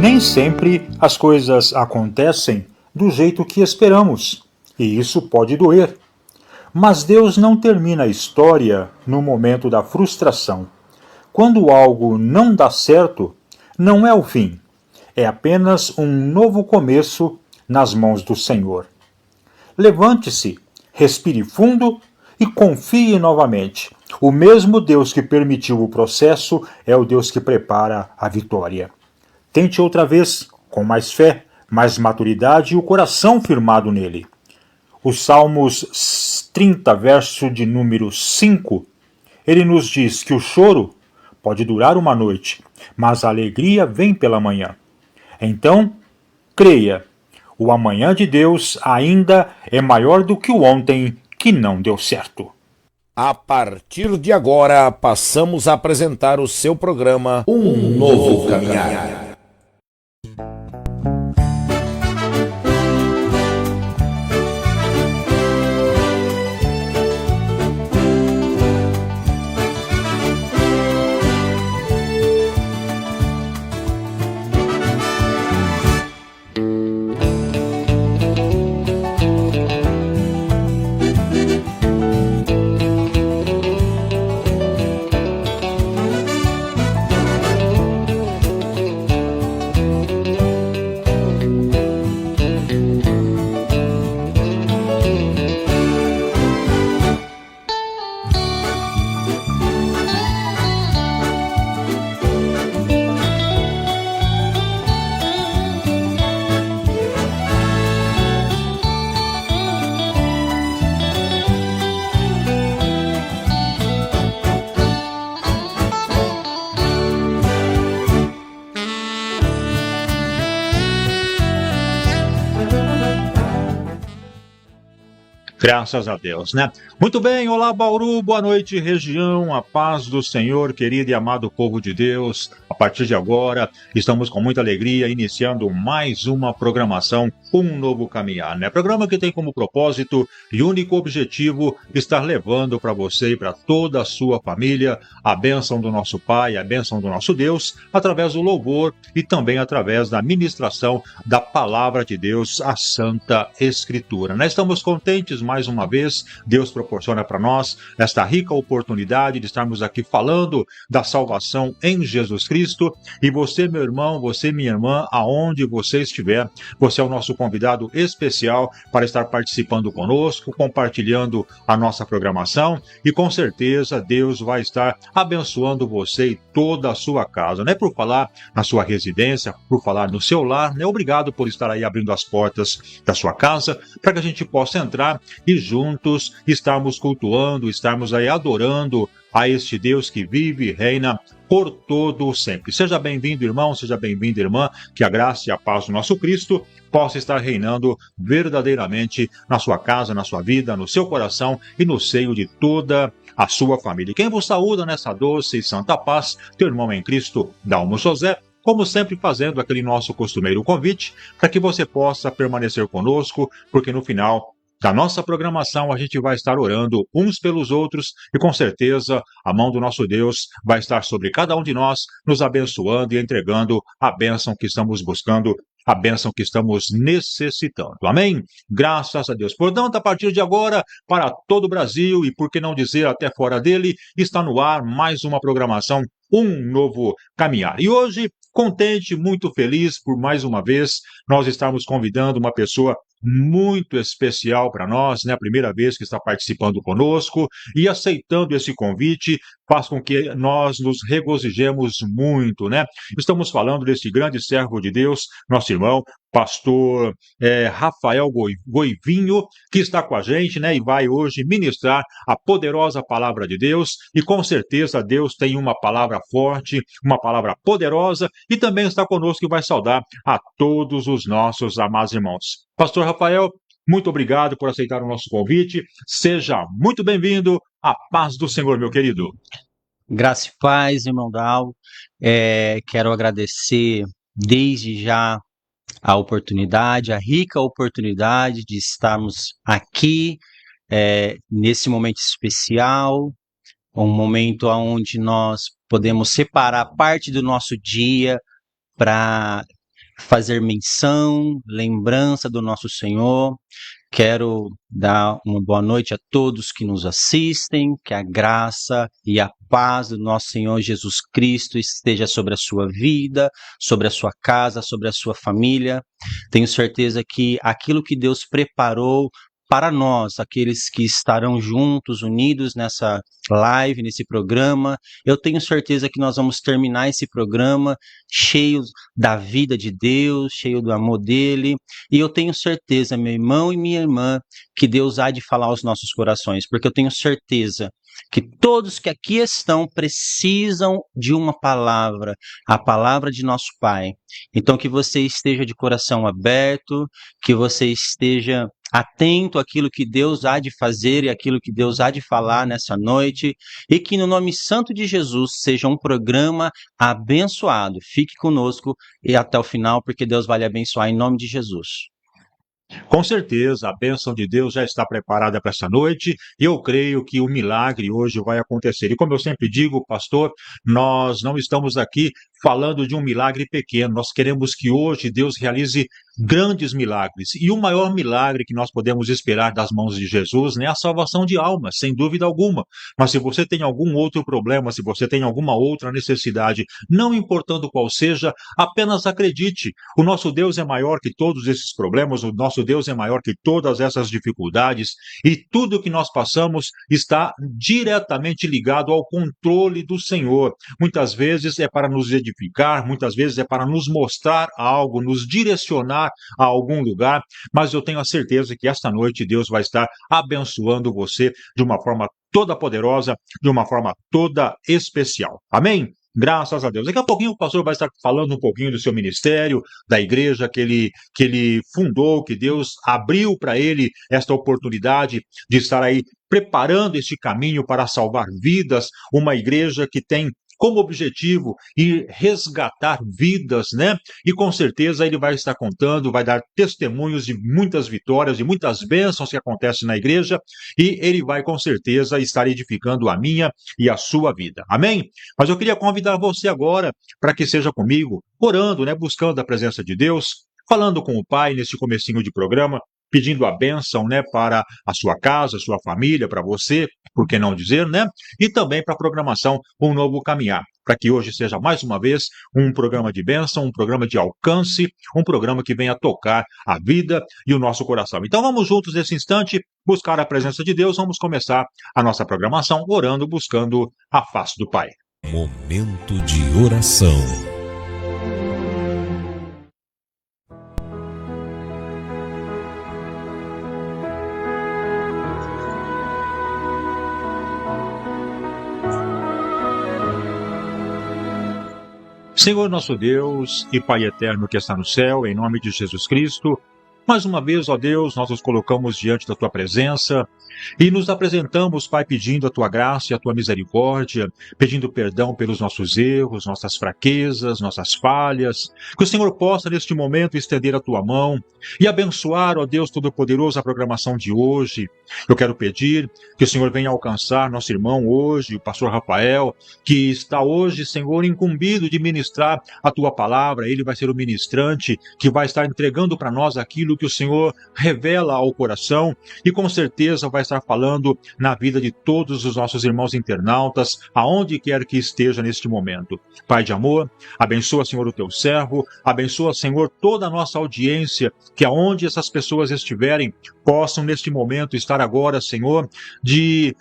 Nem sempre as coisas acontecem do jeito que esperamos, e isso pode doer. Mas Deus não termina a história no momento da frustração. Quando algo não dá certo, não é o fim. É apenas um novo começo nas mãos do Senhor. Levante-se, respire fundo e confie novamente. O mesmo Deus que permitiu o processo é o Deus que prepara a vitória. Tente outra vez, com mais fé, mais maturidade e o coração firmado nele. Os Salmos 30, verso de número 5, ele nos diz que o choro pode durar uma noite, mas a alegria vem pela manhã. Então, creia, o amanhã de Deus ainda é maior do que o ontem que não deu certo. A partir de agora, passamos a apresentar o seu programa Um Novo Caminhar. Graças a Deus, né? Muito bem, olá Bauru, boa noite região, a paz do Senhor, querido e amado povo de Deus. A partir de agora, estamos com muita alegria iniciando mais uma programação, Um Novo Caminhar, né? Programa que tem como propósito e único objetivo estar levando para você e para toda a sua família a bênção do nosso Pai, a bênção do nosso Deus, através do louvor e também através da ministração da Palavra de Deus, a Santa Escritura. Nós estamos contentes mais uma vez, Deus proporciona para nós esta rica oportunidade de estarmos aqui falando da salvação em Jesus Cristo. E você, meu irmão, você, minha irmã, aonde você estiver, você é o nosso convidado especial para estar participando conosco, compartilhando a nossa programação, e com certeza Deus vai estar abençoando você e toda a sua casa, não é por falar na sua residência, por falar no seu lar, né? Obrigado por estar aí abrindo as portas da sua casa, para que a gente possa entrar e juntos estarmos cultuando, estarmos aí adorando a este Deus que vive e reina por todo sempre. Seja bem-vindo, irmão, seja bem-vinda, irmã, que a graça e a paz do nosso Cristo possa estar reinando verdadeiramente na sua casa, na sua vida, no seu coração e no seio de toda a sua família. Quem vos saúda nessa doce e santa paz, teu irmão em Cristo, Dalmo José, como sempre fazendo aquele nosso costumeiro convite para que você possa permanecer conosco, porque no final da nossa programação, a gente vai estar orando uns pelos outros e com certeza a mão do nosso Deus vai estar sobre cada um de nós, nos abençoando e entregando a bênção que estamos buscando, a bênção que estamos necessitando. Amém? Graças a Deus. Portanto, a partir de agora, para todo o Brasil e por que não dizer até fora dele, está no ar mais uma programação, Um Novo Caminhar. E hoje, contente, muito feliz por mais uma vez nós estarmos convidando uma pessoa muito especial para nós, né? A primeira vez que está participando conosco e aceitando esse convite faz com que nós nos regozijemos muito, né? Estamos falando desse grande servo de Deus, nosso irmão, pastor Rafael Goivinho, que está com a gente, né? E vai hoje ministrar a poderosa palavra de Deus e com certeza Deus tem uma palavra forte, uma palavra poderosa e também está conosco e vai saudar a todos os nossos amados irmãos. Pastor Rafael, muito obrigado por aceitar o nosso convite. Seja muito bem-vindo. A paz do Senhor, meu querido. Graça e paz, irmão Dal. Quero agradecer desde já a oportunidade, a rica oportunidade de estarmos aqui nesse momento especial, um momento onde nós podemos separar parte do nosso dia para fazer menção, lembrança do nosso Senhor. Quero dar uma boa noite a todos que nos assistem, que a graça e a paz do nosso Senhor Jesus Cristo esteja sobre a sua vida, sobre a sua casa, sobre a sua família. Tenho certeza que aquilo que Deus preparou para nós, aqueles que estarão juntos, unidos nessa live, nesse programa, eu tenho certeza que nós vamos terminar esse programa cheios da vida de Deus, cheio do amor dele, e eu tenho certeza, meu irmão e minha irmã, que Deus há de falar aos nossos corações, porque eu tenho certeza que todos que aqui estão precisam de uma palavra, a palavra de nosso Pai. Então que você esteja de coração aberto, que você esteja atento àquilo que Deus há de fazer e àquilo que Deus há de falar nessa noite, e que no nome santo de Jesus seja um programa abençoado. Fique conosco e até o final, porque Deus vai lhe abençoar em nome de Jesus. Com certeza, a bênção de Deus já está preparada para essa noite e eu creio que o milagre hoje vai acontecer. E como eu sempre digo, pastor, nós não estamos aqui falando de um milagre pequeno, nós queremos que hoje Deus realize grandes milagres. E o maior milagre que nós podemos esperar das mãos de Jesus é a salvação de almas, sem dúvida alguma. Mas se você tem algum outro problema, se você tem alguma outra necessidade, não importando qual seja, apenas acredite. O nosso Deus é maior que todos esses problemas, o nosso Deus é maior que todas essas dificuldades e tudo que nós passamos está diretamente ligado ao controle do Senhor. Muitas vezes é para nos edificar, muitas vezes é para nos mostrar algo, nos direcionar a algum lugar, mas eu tenho a certeza que esta noite Deus vai estar abençoando você de uma forma toda poderosa, de uma forma toda especial. Amém? Graças a Deus. Daqui a pouquinho o pastor vai estar falando um pouquinho do seu ministério, da igreja que ele fundou, que Deus abriu para ele esta oportunidade de estar aí preparando este caminho para salvar vidas, uma igreja que tem como objetivo ir resgatar vidas, né? E com certeza ele vai estar contando, vai dar testemunhos de muitas vitórias, de muitas bênçãos que acontecem na igreja, e ele vai com certeza estar edificando a minha e a sua vida. Amém? Mas eu queria convidar você agora para que seja comigo, orando, né? Buscando a presença de Deus, falando com o Pai nesse comecinho de programa, pedindo a bênção, né, para a sua casa, a sua família, para você, por que não dizer, né? E também para a programação Um Novo Caminhar, para que hoje seja mais uma vez um programa de bênção, um programa de alcance, um programa que venha tocar a vida e o nosso coração. Então vamos juntos nesse instante buscar a presença de Deus, vamos começar a nossa programação orando, buscando a face do Pai. Momento de oração. Senhor nosso Deus e Pai eterno que está no céu, em nome de Jesus Cristo, mais uma vez, ó Deus, nós nos colocamos diante da Tua presença e nos apresentamos, Pai, pedindo a Tua graça e a Tua misericórdia, pedindo perdão pelos nossos erros, nossas fraquezas, nossas falhas, que o Senhor possa neste momento estender a Tua mão e abençoar, ó Deus Todo-Poderoso, a programação de hoje. Eu quero pedir que o Senhor venha alcançar nosso irmão hoje, o pastor Rafael, que está hoje, Senhor, incumbido de ministrar a Tua palavra. Ele vai ser o ministrante que vai estar entregando para nós aquilo que o Senhor revela ao coração e com certeza vai estar falando na vida de todos os nossos irmãos internautas, aonde quer que esteja neste momento. Pai de amor, abençoa, Senhor, o Teu servo, abençoa, Senhor, toda a nossa audiência, que aonde essas pessoas estiverem, possam neste momento estar agora, Senhor, de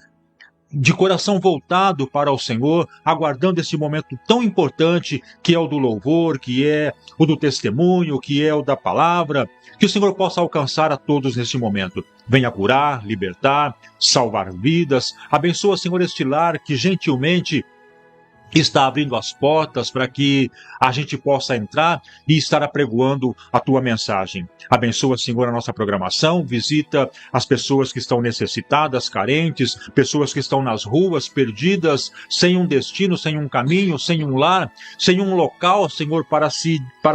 coração voltado para o Senhor, aguardando esse momento tão importante que é o do louvor, que é o do testemunho, que é o da palavra, que o Senhor possa alcançar a todos neste momento. Venha curar, libertar, salvar vidas. Abençoa, Senhor, este lar que gentilmente está abrindo as portas para que a gente possa entrar e estar apregoando a Tua mensagem. Abençoa, Senhor, a nossa programação, visita as pessoas que estão necessitadas, carentes, pessoas que estão nas ruas, perdidas, sem um destino, sem um caminho, sem um lar, sem um local, Senhor, para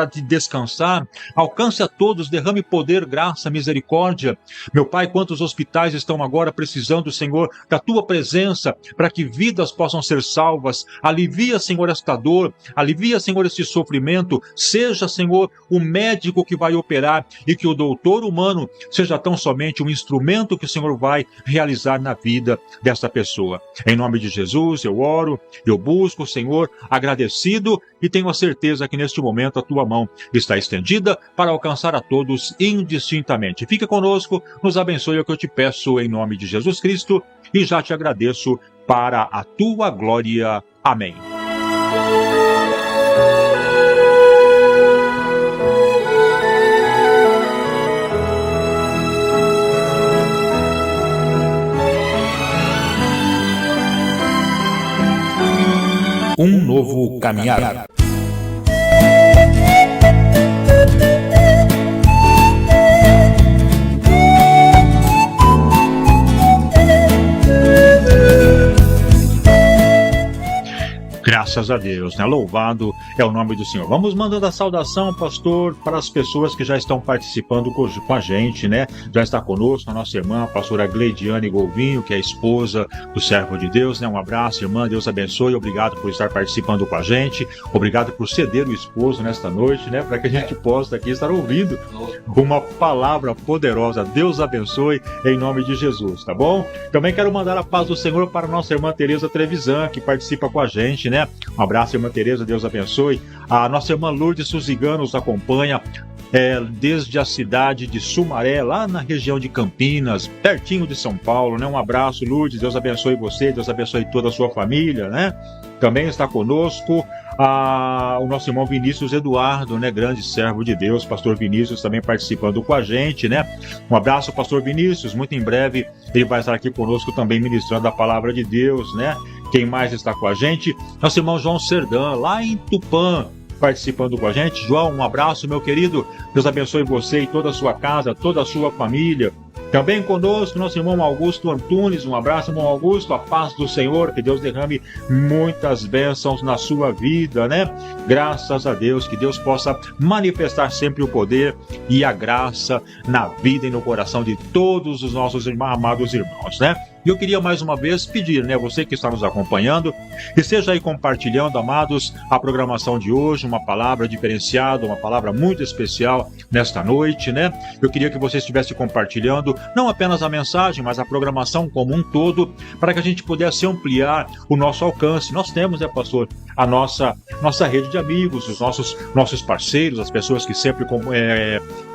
descansar. Alcance a todos, derrame poder, graça, misericórdia. Meu Pai, quantos hospitais estão agora precisando, Senhor, da Tua presença, para que vidas possam ser salvas, ali alivia, Senhor, esta dor, alivia, Senhor, este sofrimento, seja, Senhor, o médico que vai operar e que o doutor humano seja tão somente um instrumento que o Senhor vai realizar na vida desta pessoa. Em nome de Jesus, eu oro, eu busco, Senhor, agradecido e tenho a certeza que neste momento a tua mão está estendida para alcançar a todos indistintamente. Fica conosco, nos abençoe, é o que eu te peço em nome de Jesus Cristo e já te agradeço para a tua glória. Amém. Um novo caminhar. Graças a Deus, né? Louvado é o nome do Senhor. Vamos mandando a saudação, pastor, para as pessoas que já estão participando com a gente, né? Já está conosco a nossa irmã, a pastora Gleidiane Golvinho, que é a esposa do servo de Deus, né? Um abraço, irmã, Deus abençoe, obrigado por estar participando com a gente, obrigado por ceder o esposo nesta noite, né? Para que a gente possa aqui estar ouvindo uma palavra poderosa. Deus abençoe em nome de Jesus, tá bom? Também quero mandar a paz do Senhor para a nossa irmã Tereza Trevisan, que participa com a gente, né? Um abraço, irmã Tereza, Deus abençoe. A nossa irmã Lourdes Suzigano nos acompanha desde a cidade de Sumaré, lá na região de Campinas, pertinho de São Paulo, né? Um abraço, Lourdes, Deus abençoe você, Deus abençoe toda a sua família, né? Também está conosco o nosso irmão Vinícius Eduardo, né? Grande servo de Deus, pastor Vinícius também participando com a gente, né? Um abraço, pastor Vinícius, muito em breve ele vai estar aqui conosco também ministrando a palavra de Deus, né? Quem mais está com a gente? Nosso irmão João Serdã, lá em Tupã, participando com a gente. João, um abraço, meu querido. Deus abençoe você e toda a sua casa, toda a sua família. Também conosco, nosso irmão Augusto Antunes. Um abraço, irmão Augusto. A paz do Senhor, que Deus derrame muitas bênçãos na sua vida, né? Graças a Deus, que Deus possa manifestar sempre o poder e a graça na vida e no coração de todos os nossos amados irmãos, né? E eu queria mais uma vez pedir, né, você que está nos acompanhando, que seja aí compartilhando, amados, a programação de hoje, uma palavra diferenciada, uma palavra muito especial nesta noite, né? Eu queria que você estivesse compartilhando não apenas a mensagem, mas a programação como um todo, para que a gente pudesse ampliar o nosso alcance. Nós temos, né, pastor, a nossa rede de amigos, os nossos parceiros, as pessoas que sempre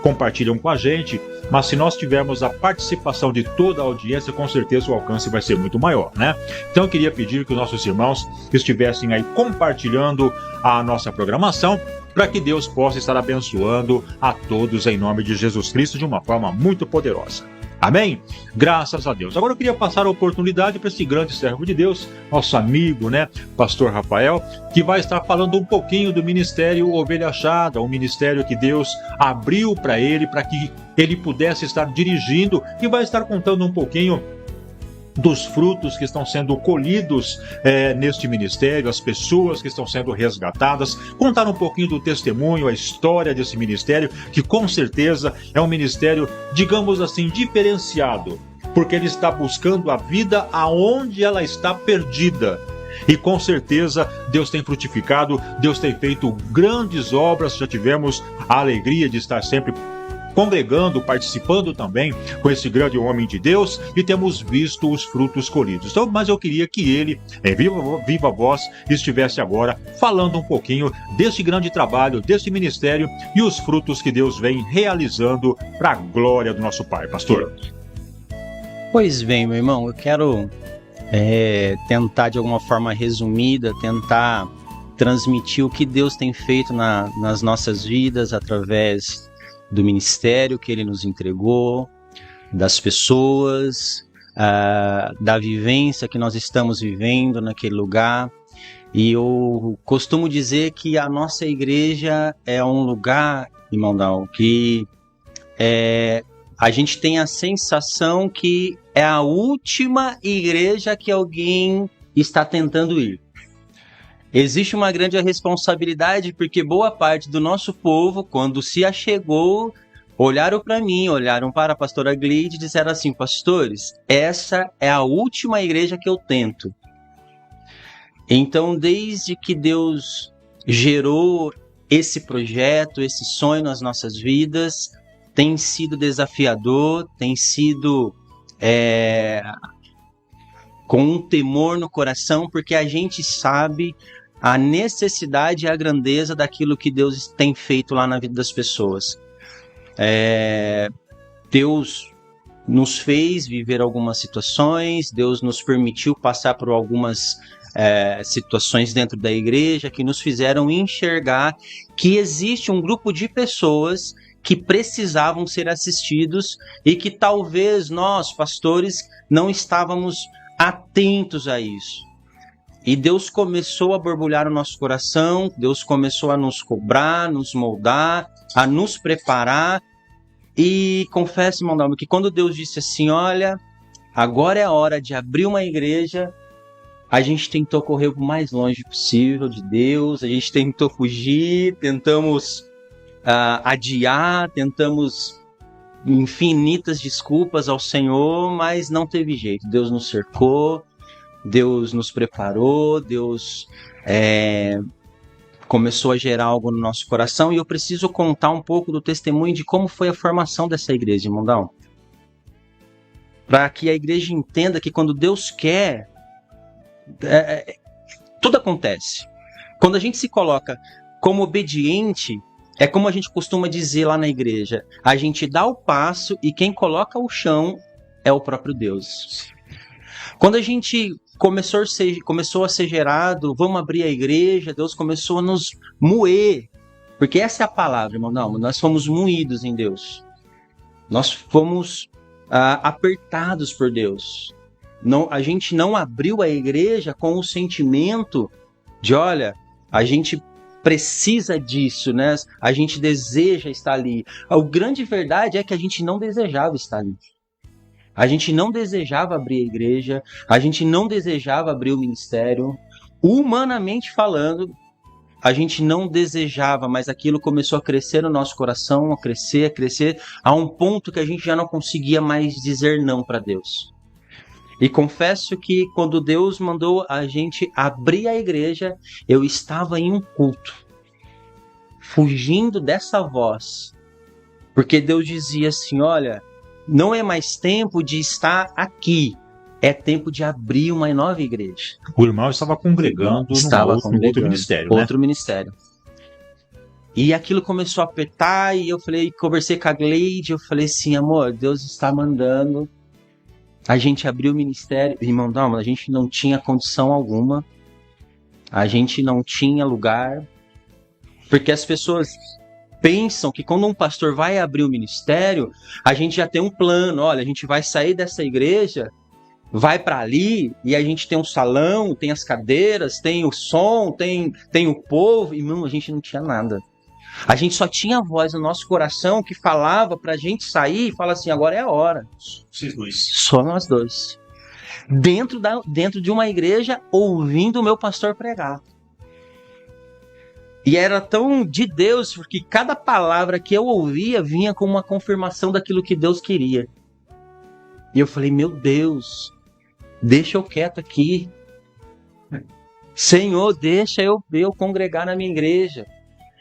compartilham com a gente, mas se nós tivermos a participação de toda a audiência, com certeza o alcance vai ser muito maior, né? Então eu queria pedir que os nossos irmãos estivessem aí compartilhando a nossa programação, para que Deus possa estar abençoando a todos em nome de Jesus Cristo de uma forma muito poderosa. Amém? Graças a Deus. Agora eu queria passar a oportunidade para esse grande servo de Deus, nosso amigo, né, pastor Rafael, que vai estar falando um pouquinho do ministério Ovelha Achada, um ministério que Deus abriu para que ele pudesse estar dirigindo, e vai estar contando um pouquinho dos frutos que estão sendo colhidos neste ministério, as pessoas que estão sendo resgatadas, contar um pouquinho do testemunho, a história desse ministério, que com certeza é um ministério, digamos assim, diferenciado, porque ele está buscando a vida aonde ela está perdida. E com certeza Deus tem frutificado, Deus tem feito grandes obras, já tivemos a alegria de estar sempre congregando, participando também com esse grande homem de Deus, e temos visto os frutos colhidos. Então, mas eu queria que ele, em viva voz, estivesse agora falando um pouquinho desse grande trabalho, desse ministério e os frutos que Deus vem realizando para a glória do nosso Pai. Pastor. Pois bem, meu irmão, eu quero tentar de alguma forma resumida, tentar transmitir o que Deus tem feito nas nossas vidas através do ministério que Ele nos entregou, das pessoas, da vivência que nós estamos vivendo naquele lugar. E eu costumo dizer que a nossa igreja é um lugar, irmão Dal, que a gente tem a sensação que é a última igreja que alguém está tentando ir. Existe uma grande responsabilidade, porque boa parte do nosso povo, quando se achegou, olharam para mim, olharam para a pastora Gleide e disseram assim: pastores, essa é a última igreja que eu tento. Então, desde que Deus gerou esse projeto, esse sonho nas nossas vidas, tem sido desafiador, tem sido com um temor no coração, porque a gente sabe a necessidade e a grandeza daquilo que Deus tem feito lá na vida das pessoas. Deus nos fez viver algumas situações, Deus nos permitiu passar por algumas situações dentro da igreja que nos fizeram enxergar que existe um grupo de pessoas que precisavam ser assistidos e que talvez nós, pastores, não estávamos atentos a isso. E Deus começou a borbulhar o nosso coração, Deus começou a nos cobrar, nos moldar, a nos preparar. E confesso, irmão Dalmo, que quando Deus disse assim, olha, agora é a hora de abrir uma igreja, a gente tentou correr o mais longe possível de Deus, a gente tentou fugir, tentamos adiar, tentamos infinitas desculpas ao Senhor, mas não teve jeito. Deus nos cercou, Deus nos preparou, Deus começou a gerar algo no nosso coração, e eu preciso contar um pouco do testemunho de como foi a formação dessa igreja, irmão Dalmo. Para que a igreja entenda que quando Deus quer, tudo acontece. Quando a gente se coloca como obediente, é como a gente costuma dizer lá na igreja, a gente dá o passo e quem coloca o chão é o próprio Deus. Quando a gente começou a ser gerado, vamos abrir a igreja, Deus começou a nos moer, porque essa é a palavra, irmão. Não, nós fomos moídos em Deus. Nós fomos apertados por Deus. Não, a gente não abriu a igreja com o sentimento de, olha, a gente precisa disso, né? A gente deseja estar ali. A grande verdade é que a gente não desejava estar ali. A gente não desejava abrir a igreja, a gente não desejava abrir o ministério. Humanamente falando, a gente não desejava, mas aquilo começou a crescer no nosso coração, a crescer, a um ponto que a gente já não conseguia mais dizer não para Deus. E confesso que quando Deus mandou a gente abrir a igreja, eu estava em um culto, fugindo dessa voz, porque Deus dizia assim, olha, não é mais tempo de estar aqui, é tempo de abrir uma nova igreja. O irmão estava congregando no outro ministério, né? Outro ministério. E aquilo começou a apertar, e eu conversei com a Gleide, eu falei assim, amor, Deus está mandando a gente abrir o ministério. Irmão, não, a gente não tinha condição alguma, a gente não tinha lugar, porque as pessoas pensam que quando um pastor vai abrir o ministério, a gente já tem um plano, olha, a gente vai sair dessa igreja, vai para ali, e a gente tem um salão, tem as cadeiras, tem o som, tem o povo, e não, a gente não tinha nada. A gente só tinha a voz no nosso coração que falava pra gente sair e falar assim, agora é a hora. Vocês dois. Só nós dois. Dentro de uma igreja, ouvindo o meu pastor pregar. E era tão de Deus, porque cada palavra que eu ouvia vinha com uma confirmação daquilo que Deus queria. E eu falei, meu Deus, deixa eu quieto aqui. Senhor, deixa eu congregar na minha igreja.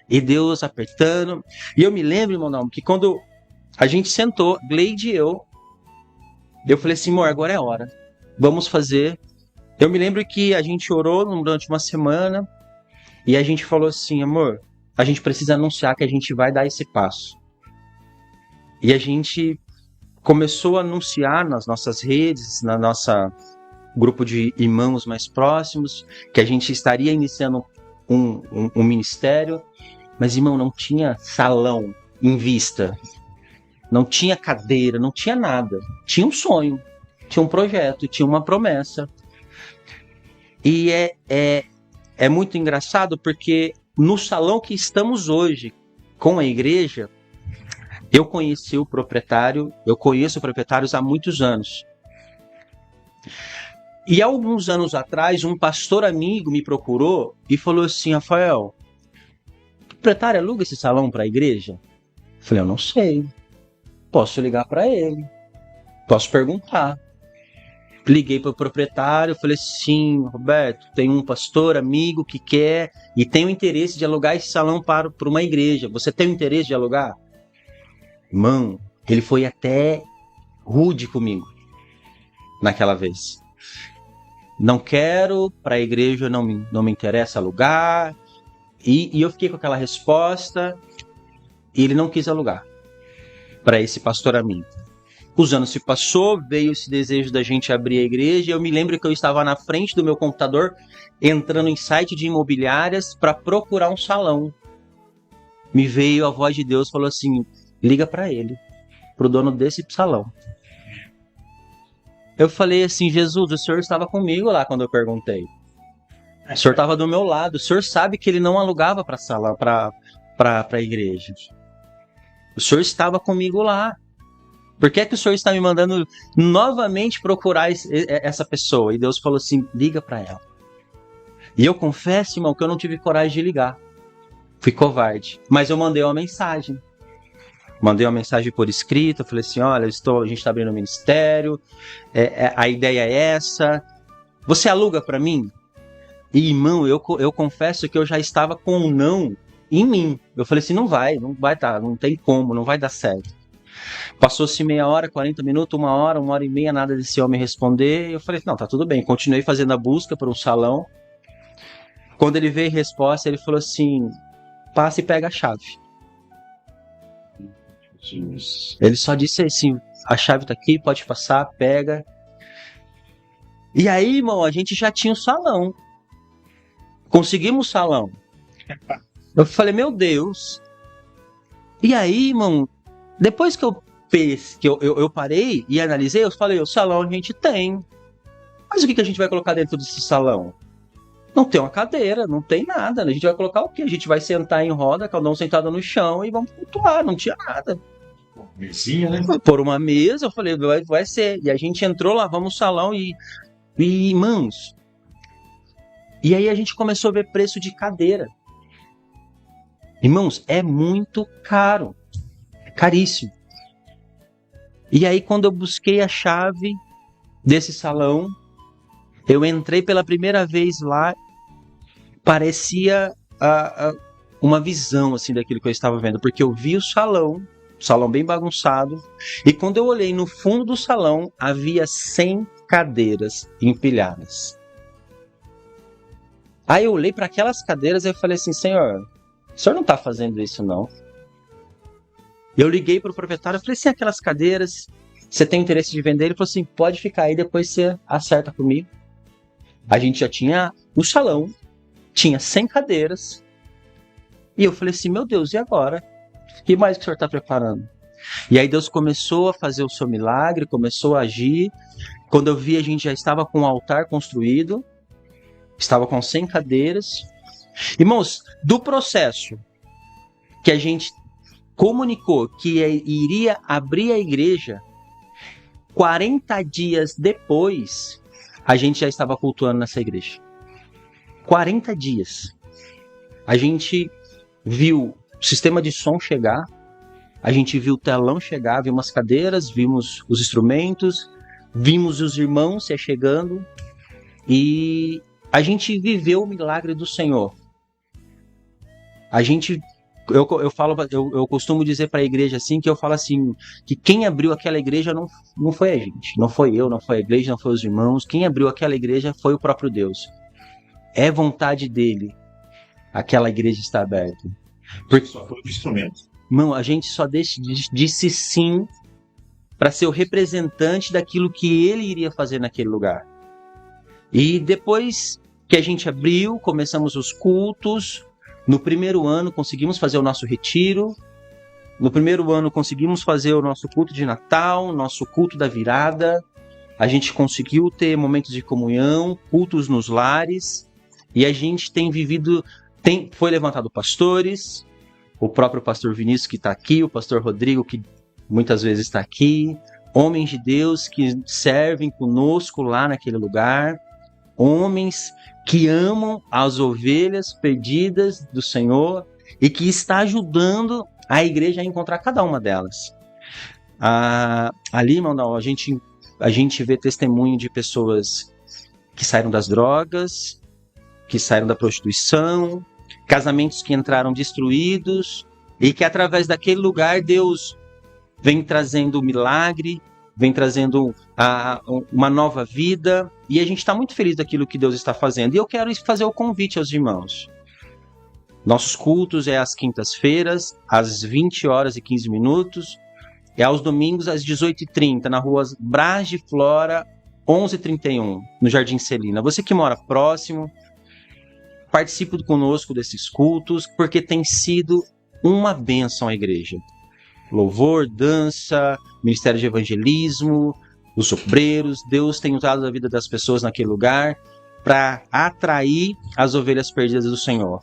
E Deus apertando. E eu me lembro, irmão, não, que quando a gente sentou, Gleide e eu falei assim, amor, agora é a hora. Vamos fazer. Eu me lembro que a gente orou durante uma semana e a gente falou assim, amor, a gente precisa anunciar que a gente vai dar esse passo. E a gente começou a anunciar nas nossas redes, na nossa grupo de irmãos mais próximos, que a gente estaria iniciando um ministério. Mas, irmão, não tinha salão em vista, não tinha cadeira, não tinha nada. Tinha um sonho, tinha um projeto, tinha uma promessa. E é muito engraçado porque no salão que estamos hoje, com a igreja, eu conheço proprietários há muitos anos. E há alguns anos atrás, um pastor amigo me procurou e falou assim, Rafael, o proprietário aluga esse salão para a igreja? Eu falei, eu não sei. Posso ligar para ele. Posso perguntar. Liguei para o proprietário, falei assim, Roberto, tem um pastor amigo que quer e tem o interesse de alugar esse salão para uma igreja. Você tem o interesse de alugar? Irmão, ele foi até rude comigo naquela vez. Não quero, para a igreja não me interessa alugar. E eu fiquei com aquela resposta e ele não quis alugar para esse pastor amigo. Os anos se passou, veio esse desejo da gente abrir a igreja. Eu me lembro que eu estava na frente do meu computador, entrando em site de imobiliárias para procurar um salão. Me veio a voz de Deus, falou assim, liga para ele, para o dono desse salão. Eu falei assim, Jesus, o senhor estava comigo lá quando eu perguntei. O senhor estava do meu lado, o senhor sabe que ele não alugava para salão, para a igreja. O senhor estava comigo lá. Por que é que o senhor está me mandando novamente procurar essa pessoa? E Deus falou assim, liga para ela. E eu confesso, irmão, que eu não tive coragem de ligar. Fui covarde. Mas eu mandei uma mensagem. Mandei uma mensagem por escrito. Eu falei assim, olha, a gente está abrindo um ministério. A ideia é essa. Você aluga para mim? E, irmão, eu confesso que eu já estava com um não em mim. Eu falei assim, não vai dar, não tem como, não vai dar certo. Passou-se meia hora, 40 minutos, uma hora e meia, nada desse homem responder. Eu falei, não, tá tudo bem. Continuei fazendo a busca por um salão. Quando ele veio a resposta, ele falou assim, passa e pega a chave. Ele só disse assim, a chave tá aqui, pode passar, pega. E aí, irmão, a gente já tinha o salão. Conseguimos o salão. Eu falei, meu Deus. E aí, irmão, depois que eu parei e analisei, eu falei, o salão a gente tem. Mas o que a gente vai colocar dentro desse salão? Não tem uma cadeira, não tem nada. A gente vai colocar o quê? A gente vai sentar em roda, cada um sentado no chão e vamos cultuar, não tinha nada. Mesinha, né? Por uma mesa, eu falei, vai ser. E a gente entrou lá, vamos no salão e irmãos. E aí a gente começou a ver preço de cadeira. Irmãos, é muito caro. É caríssimo. E aí quando eu busquei a chave desse salão, eu entrei pela primeira vez lá, parecia uma visão assim daquilo que eu estava vendo, porque eu vi o salão bem bagunçado, e quando eu olhei no fundo do salão, havia 100 cadeiras empilhadas. Aí eu olhei para aquelas cadeiras e eu falei assim, Senhor, o senhor não está fazendo isso não? Eu liguei para o proprietário e falei assim, aquelas cadeiras, você tem interesse de vender? Ele falou assim, pode ficar aí, depois você acerta comigo. A gente já tinha o salão, tinha 100 cadeiras, e eu falei assim, meu Deus, e agora? O que mais que o senhor está preparando? E aí Deus começou a fazer o seu milagre, começou a agir. Quando eu vi, a gente já estava com o altar construído, estava com 100 cadeiras. Irmãos, do processo que a gente comunicou que iria abrir a igreja, 40 dias depois, a gente já estava cultuando nessa igreja. 40 dias. A gente viu o sistema de som chegar, a gente viu o telão chegar, vimos as cadeiras, vimos os instrumentos, vimos os irmãos se chegando e a gente viveu o milagre do Senhor. Eu costumo dizer para a igreja assim, que eu falo assim, que quem abriu aquela igreja não foi a gente, não foi eu, não foi a igreja, não foi os irmãos, quem abriu aquela igreja foi o próprio Deus. É vontade dele, aquela igreja está aberta. Porque só foi um instrumento. Irmão, a gente só disse sim para ser o representante daquilo que ele iria fazer naquele lugar. E depois que a gente abriu, começamos os cultos. No primeiro ano conseguimos fazer o nosso retiro. No primeiro ano conseguimos fazer o nosso culto de Natal, nosso culto da virada. A gente conseguiu ter momentos de comunhão, cultos nos lares. E a gente tem vivido... Foi levantado pastores, o próprio pastor Vinícius que está aqui, o pastor Rodrigo que muitas vezes está aqui, homens de Deus que servem conosco lá naquele lugar, homens que amam as ovelhas perdidas do Senhor e que está ajudando a igreja a encontrar cada uma delas. Ali, irmão, a gente a gente vê testemunho de pessoas que saíram das drogas, que saíram da prostituição, casamentos que entraram destruídos, e que através daquele lugar Deus vem trazendo milagre, vem trazendo uma nova vida, e a gente está muito feliz daquilo que Deus está fazendo. E eu quero fazer o convite aos irmãos. Nossos cultos é às quintas-feiras, às 20 horas e 15 minutos, e aos domingos às 18h30, na rua Braz de Flora, 1131, no Jardim Celina. Você que mora próximo, participe conosco desses cultos, porque tem sido uma bênção à igreja. Louvor, dança, ministério de evangelismo, os obreiros, Deus tem usado a vida das pessoas naquele lugar para atrair as ovelhas perdidas do Senhor.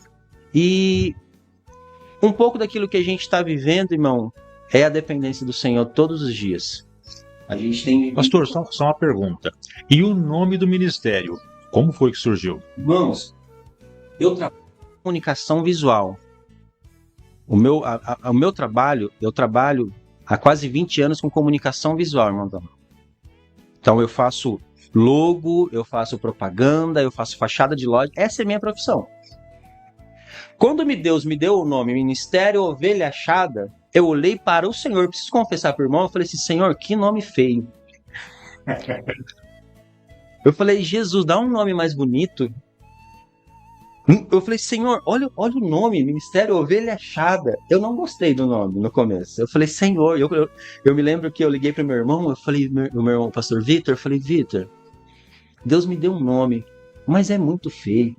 E um pouco daquilo que a gente está vivendo, irmão, é a dependência do Senhor todos os dias. A gente tem... Pastor, só uma pergunta. E o nome do ministério? Como foi que surgiu? Irmãos, eu trabalho com comunicação visual. O meu trabalho, eu trabalho há quase 20 anos com comunicação visual, irmão. Então eu faço logo, eu faço propaganda, eu faço fachada de loja. Essa é a minha profissão. Quando Deus me deu o nome Ministério Ovelha Achada, eu olhei para o Senhor, preciso confessar para o irmão, eu falei assim, Senhor, que nome feio. Eu falei, Jesus, dá um nome mais bonito. Eu falei, Senhor, olha o nome, Ministério Ovelha Achada. Eu não gostei do nome no começo. Eu falei, Senhor, eu me lembro que eu liguei para o meu irmão, eu falei, o meu irmão, o pastor Vitor, eu falei, Vitor, Deus me deu um nome, mas é muito feio.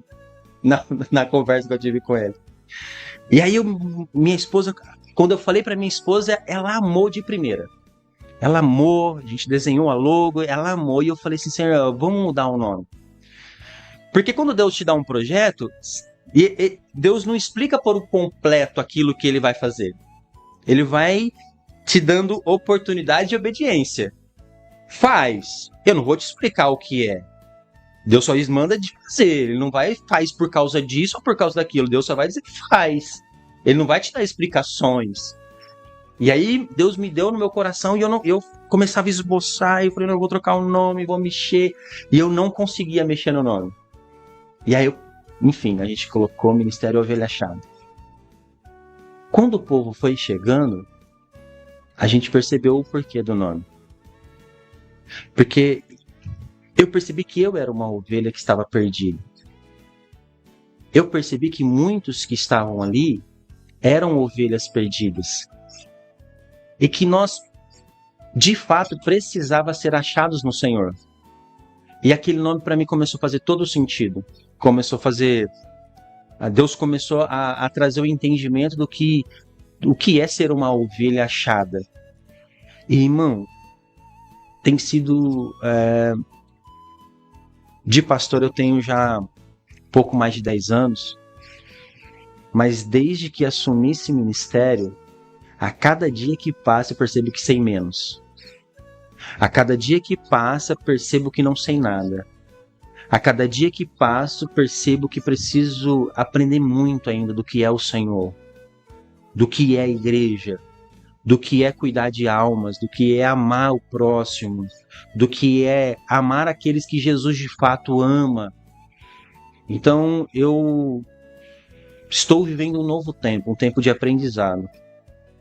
Na conversa que eu tive com ele. E aí minha esposa, quando eu falei para minha esposa, ela amou de primeira. Ela amou, a gente desenhou a logo, ela amou, e eu falei assim, Senhor, vamos mudar o nome. Porque quando Deus te dá um projeto, Deus não explica por completo aquilo que ele vai fazer. Ele vai te dando oportunidade de obediência. Faz. Eu não vou te explicar o que é. Deus só manda de fazer. Ele não vai faz por causa disso ou por causa daquilo. Deus só vai dizer que faz. Ele não vai te dar explicações. E aí Deus me deu no meu coração e eu começava a esboçar. Eu falei, não, eu vou trocar o nome, vou mexer. E eu não conseguia mexer no nome. E aí, enfim, a gente colocou Ministério Ovelha Achada. Quando o povo foi chegando, a gente percebeu o porquê do nome. Porque eu percebi que eu era uma ovelha que estava perdida. Eu percebi que muitos que estavam ali eram ovelhas perdidas. E que nós, de fato, precisava ser achados no Senhor. E aquele nome para mim começou a fazer todo sentido. Deus começou a trazer o entendimento do que é ser uma ovelha achada. E, irmão, tem sido... De pastor eu tenho já pouco mais de 10 anos, mas desde que assumi esse ministério, a cada dia que passa eu percebo que sei menos. A cada dia que passa percebo que não sei nada. A cada dia que passo percebo que preciso aprender muito ainda do que é o Senhor, do que é a igreja, do que é cuidar de almas, do que é amar o próximo, do que é amar aqueles que Jesus de fato ama. Então eu estou vivendo um novo tempo, um tempo de aprendizado,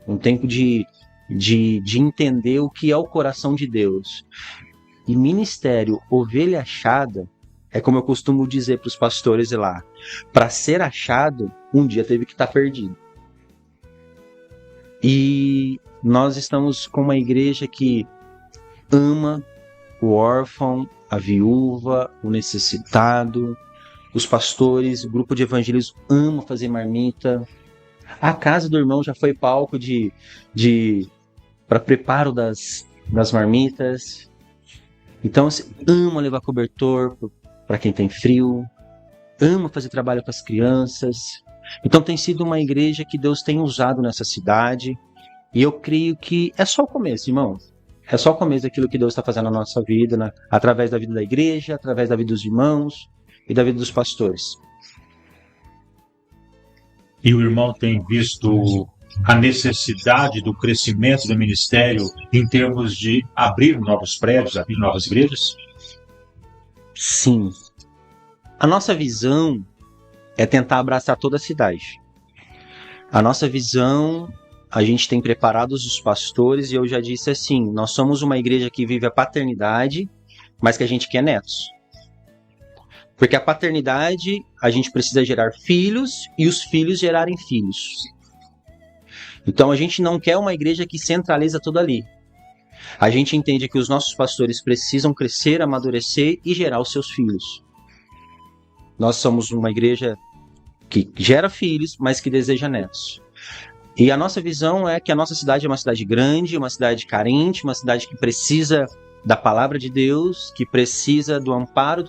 um tempo de entender o que é o coração de Deus. E ministério Ovelha Achada é como eu costumo dizer para os pastores lá, para ser achado, um dia teve que estar perdido. E nós estamos com uma igreja que ama o órfão, a viúva, o necessitado. Os pastores, o grupo de evangelismo ama fazer marmita. A casa do irmão já foi palco para preparo das marmitas. Então, ama levar cobertor para quem tem frio. Ama fazer trabalho com as crianças. Então tem sido uma igreja que Deus tem usado nessa cidade. E eu creio que é só o começo, irmão. É só o começo daquilo que Deus está fazendo na nossa vida, através da vida da igreja, através da vida dos irmãos e da vida dos pastores. E o irmão tem visto a necessidade do crescimento do ministério em termos de abrir novos prédios, abrir novas igrejas? Sim. A nossa visão é tentar abraçar toda a cidade. A nossa visão, a gente tem preparado os pastores, e eu já disse assim, nós somos uma igreja que vive a paternidade, mas que a gente quer netos. Porque a paternidade, a gente precisa gerar filhos, e os filhos gerarem filhos. Então a gente não quer uma igreja que centraliza tudo ali. A gente entende que os nossos pastores precisam crescer, amadurecer e gerar os seus filhos. Nós somos uma igreja que gera filhos, mas que deseja netos. E a nossa visão é que a nossa cidade é uma cidade grande, uma cidade carente, uma cidade que precisa da palavra de Deus, que precisa do amparo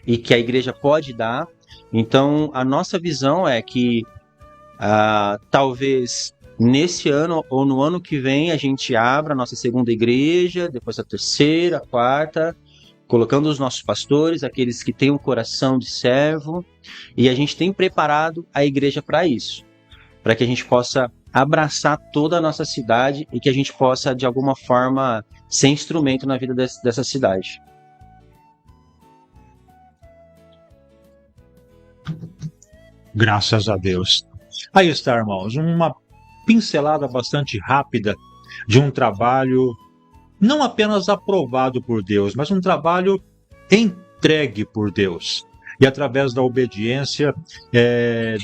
e que a igreja pode dar. Então, a nossa visão é que talvez nesse ano ou no ano que vem a gente abra a nossa segunda igreja, depois a terceira, a quarta, colocando os nossos pastores, aqueles que têm um coração de servo, e a gente tem preparado a igreja para isso, para que a gente possa abraçar toda a nossa cidade e que a gente possa, de alguma forma, ser instrumento na vida dessa cidade. Graças a Deus. Aí está, irmãos, uma pincelada bastante rápida de um trabalho não apenas aprovado por Deus, mas um trabalho entregue por Deus. E através da obediência,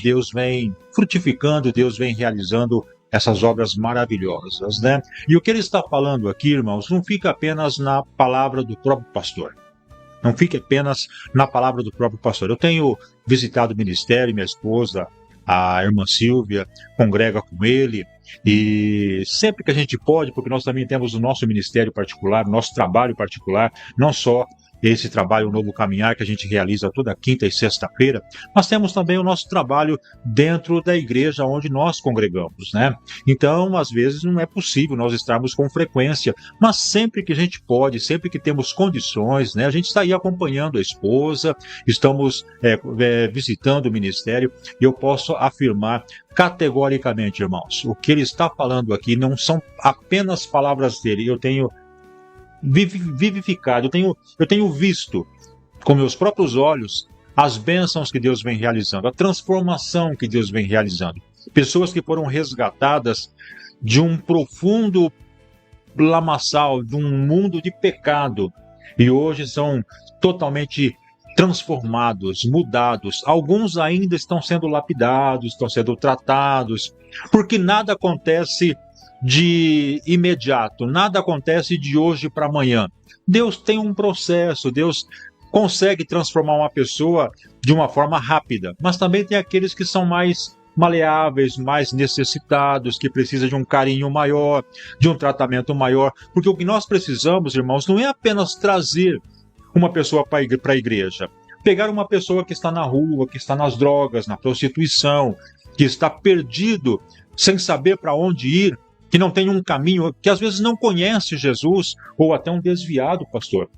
Deus vem frutificando, Deus vem realizando essas obras maravilhosas, né? E o que ele está falando aqui, irmãos, não fica apenas na palavra do próprio pastor. Não fica apenas na palavra do próprio pastor. Eu tenho visitado o ministério, minha esposa, a irmã Silvia, congrega com ele, e sempre que a gente pode, porque nós também temos o nosso ministério particular, o nosso trabalho particular, não só esse trabalho, o Novo Caminhar, que a gente realiza toda quinta e sexta-feira, mas temos também o nosso trabalho dentro da igreja onde nós congregamos, né? Então, às vezes, não é possível nós estarmos com frequência, mas sempre que a gente pode, sempre que temos condições, né? A gente está aí acompanhando a esposa, estamos visitando o ministério, e eu posso afirmar categoricamente, irmãos, o que ele está falando aqui não são apenas palavras dele, eu tenho vivificado, eu tenho visto com meus próprios olhos as bênçãos que Deus vem realizando, a transformação que Deus vem realizando. Pessoas que foram resgatadas de um profundo lamaçal, de um mundo de pecado, e hoje são totalmente transformados, mudados. Alguns ainda estão sendo lapidados, estão sendo tratados, porque nada acontece de imediato, nada acontece de hoje para amanhã. Deus tem um processo, Deus consegue transformar uma pessoa de uma forma rápida, mas também tem aqueles que são mais maleáveis, mais necessitados, que precisam de um carinho maior, de um tratamento maior, porque o que nós precisamos, irmãos, não é apenas trazer uma pessoa para a igreja, pegar uma pessoa que está na rua, que está nas drogas, na prostituição, que está perdido, sem saber para onde ir, que não tem um caminho, que às vezes não conhece Jesus, ou até um desviado, pastor,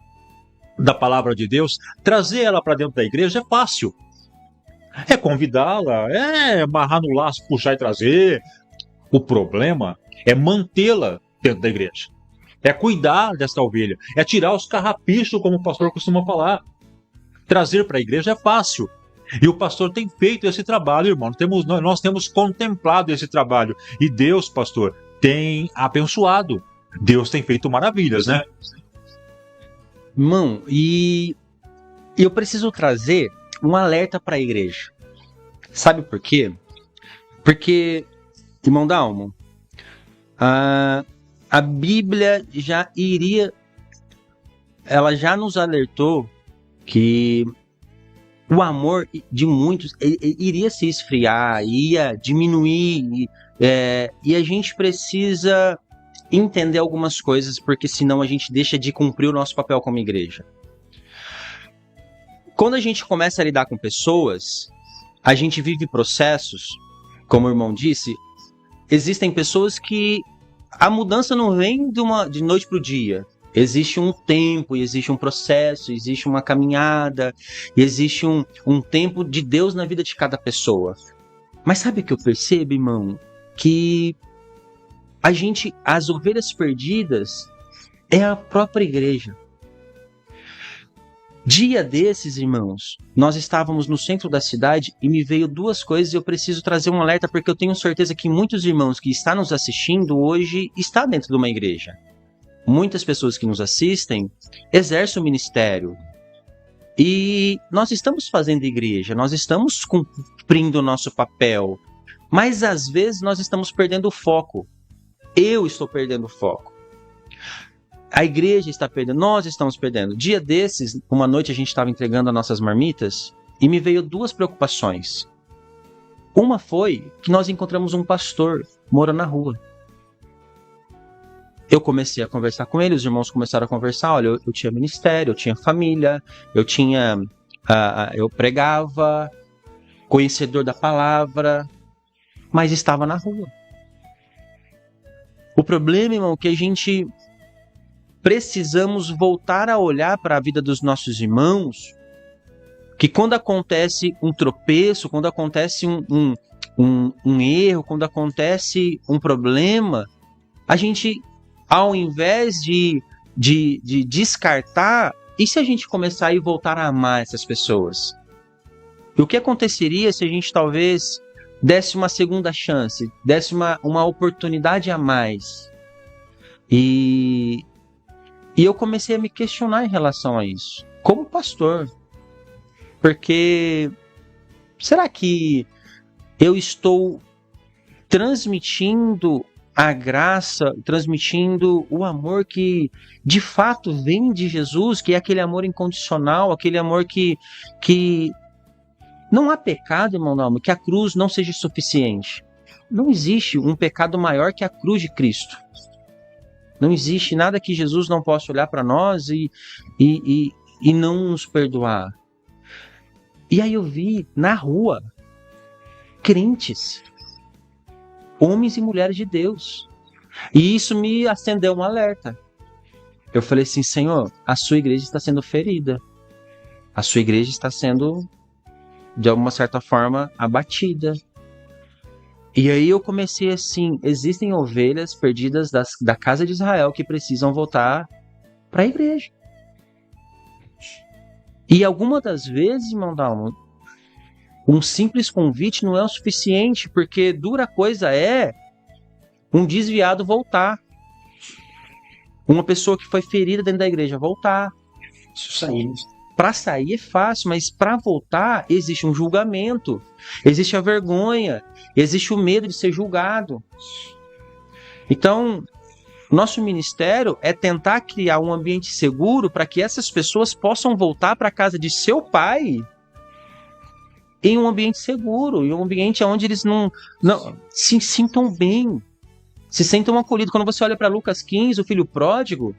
da palavra de Deus, trazer ela para dentro da igreja é fácil. É convidá-la, é amarrar no laço, puxar e trazer. O problema é mantê-la dentro da igreja. É cuidar desta ovelha, é tirar os carrapichos, como o pastor costuma falar. Trazer para a igreja é fácil. E o pastor tem feito esse trabalho, irmão. Nós temos contemplado esse trabalho. E Deus, pastor, tem abençoado. Deus tem feito maravilhas, né? Irmão, e eu preciso trazer um alerta para a igreja. Sabe por quê? Porque, irmão Dalmo, a Bíblia ela já nos alertou que o amor de muitos iria se esfriar, ia diminuir, e a gente precisa entender algumas coisas, porque senão a gente deixa de cumprir o nosso papel como igreja. Quando a gente começa a lidar com pessoas, a gente vive processos, como o irmão disse, existem pessoas que a mudança não vem de noite para o dia. Existe um tempo, existe um processo, existe uma caminhada, existe um tempo de Deus na vida de cada pessoa. Mas sabe o que eu percebo, irmão? que as ovelhas perdidas é a própria igreja. Dia desses, irmãos, nós estávamos no centro da cidade e me veio duas coisas e eu preciso trazer um alerta porque eu tenho certeza que muitos irmãos que estão nos assistindo hoje estão dentro de uma igreja. Muitas pessoas que nos assistem exercem o ministério. E nós estamos fazendo igreja, nós estamos cumprindo o nosso papel, mas às vezes nós estamos perdendo o foco. Eu estou perdendo o foco. A igreja está perdendo, nós estamos perdendo. Dia desses, uma noite a gente estava entregando as nossas marmitas e me veio duas preocupações. Uma foi que nós encontramos um pastor morando na rua. Eu comecei a conversar com ele, os irmãos começaram a conversar. Olha, eu tinha ministério, eu tinha família, eu pregava, conhecedor da palavra, mas estava na rua. O problema, irmão, é que a gente precisamos voltar a olhar para a vida dos nossos irmãos, que quando acontece um tropeço, quando acontece um erro, quando acontece um problema, a gente, ao invés de descartar, e se a gente começar a voltar a amar essas pessoas? E o que aconteceria se a gente talvez desse uma segunda chance, desse uma oportunidade a mais? E eu comecei a me questionar em relação a isso, como pastor. Porque será que eu estou transmitindo a graça, transmitindo o amor que de fato vem de Jesus, que é aquele amor incondicional, aquele amor que não há pecado, irmão, não, que a cruz não seja suficiente. Não existe um pecado maior que a cruz de Cristo. Não existe nada que Jesus não possa olhar para nós e não nos perdoar. E aí eu vi na rua crentes, homens e mulheres de Deus. E isso me acendeu um alerta. Eu falei assim, Senhor, a sua igreja está sendo ferida. A sua igreja está sendo, de alguma certa forma, abatida. E aí eu comecei assim, existem ovelhas perdidas da casa de Israel que precisam voltar para a igreja. E algumas das vezes, irmão Dalmo, um simples convite não é o suficiente, porque dura coisa é um desviado voltar. Uma pessoa que foi ferida dentro da igreja voltar. Para sair é fácil, mas para voltar existe um julgamento, existe a vergonha, existe o medo de ser julgado. Então, nosso ministério é tentar criar um ambiente seguro para que essas pessoas possam voltar para a casa de seu pai em um ambiente seguro, em um ambiente onde eles não se sintam bem, se sintam acolhidos. Quando você olha para Lucas 15, o filho pródigo,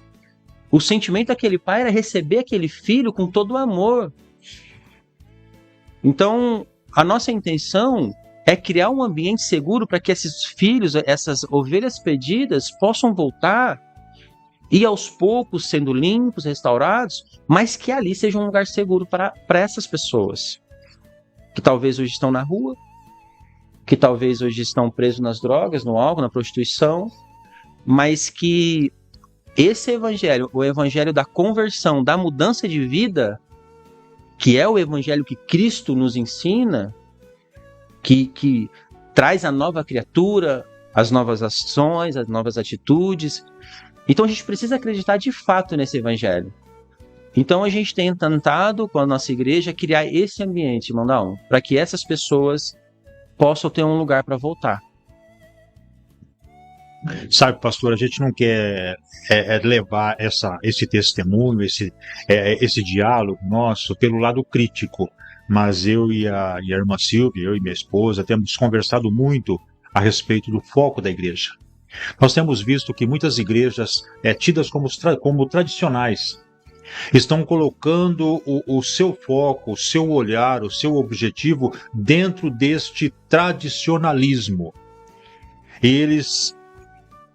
o sentimento daquele pai era receber aquele filho com todo o amor. Então, a nossa intenção é criar um ambiente seguro para que esses filhos, essas ovelhas perdidas, possam voltar e aos poucos sendo limpos, restaurados, mas que ali seja um lugar seguro para essas pessoas que talvez hoje estão na rua, que talvez hoje estão presos nas drogas, no álcool, na prostituição, mas que esse evangelho, o evangelho da conversão, da mudança de vida, que é o evangelho que Cristo nos ensina, que traz a nova criatura, as novas ações, as novas atitudes. Então a gente precisa acreditar de fato nesse evangelho. Então a gente tem tentado com a nossa igreja criar esse ambiente, irmão, para que essas pessoas possam ter um lugar para voltar. Sabe, pastor, a gente não quer levar esse testemunho, esse diálogo nosso pelo lado crítico, mas eu e a irmã Silvia, eu e minha esposa, temos conversado muito a respeito do foco da igreja. Nós temos visto que muitas igrejas, tidas como tradicionais, estão colocando o seu foco, o seu olhar, o seu objetivo dentro deste tradicionalismo. Eles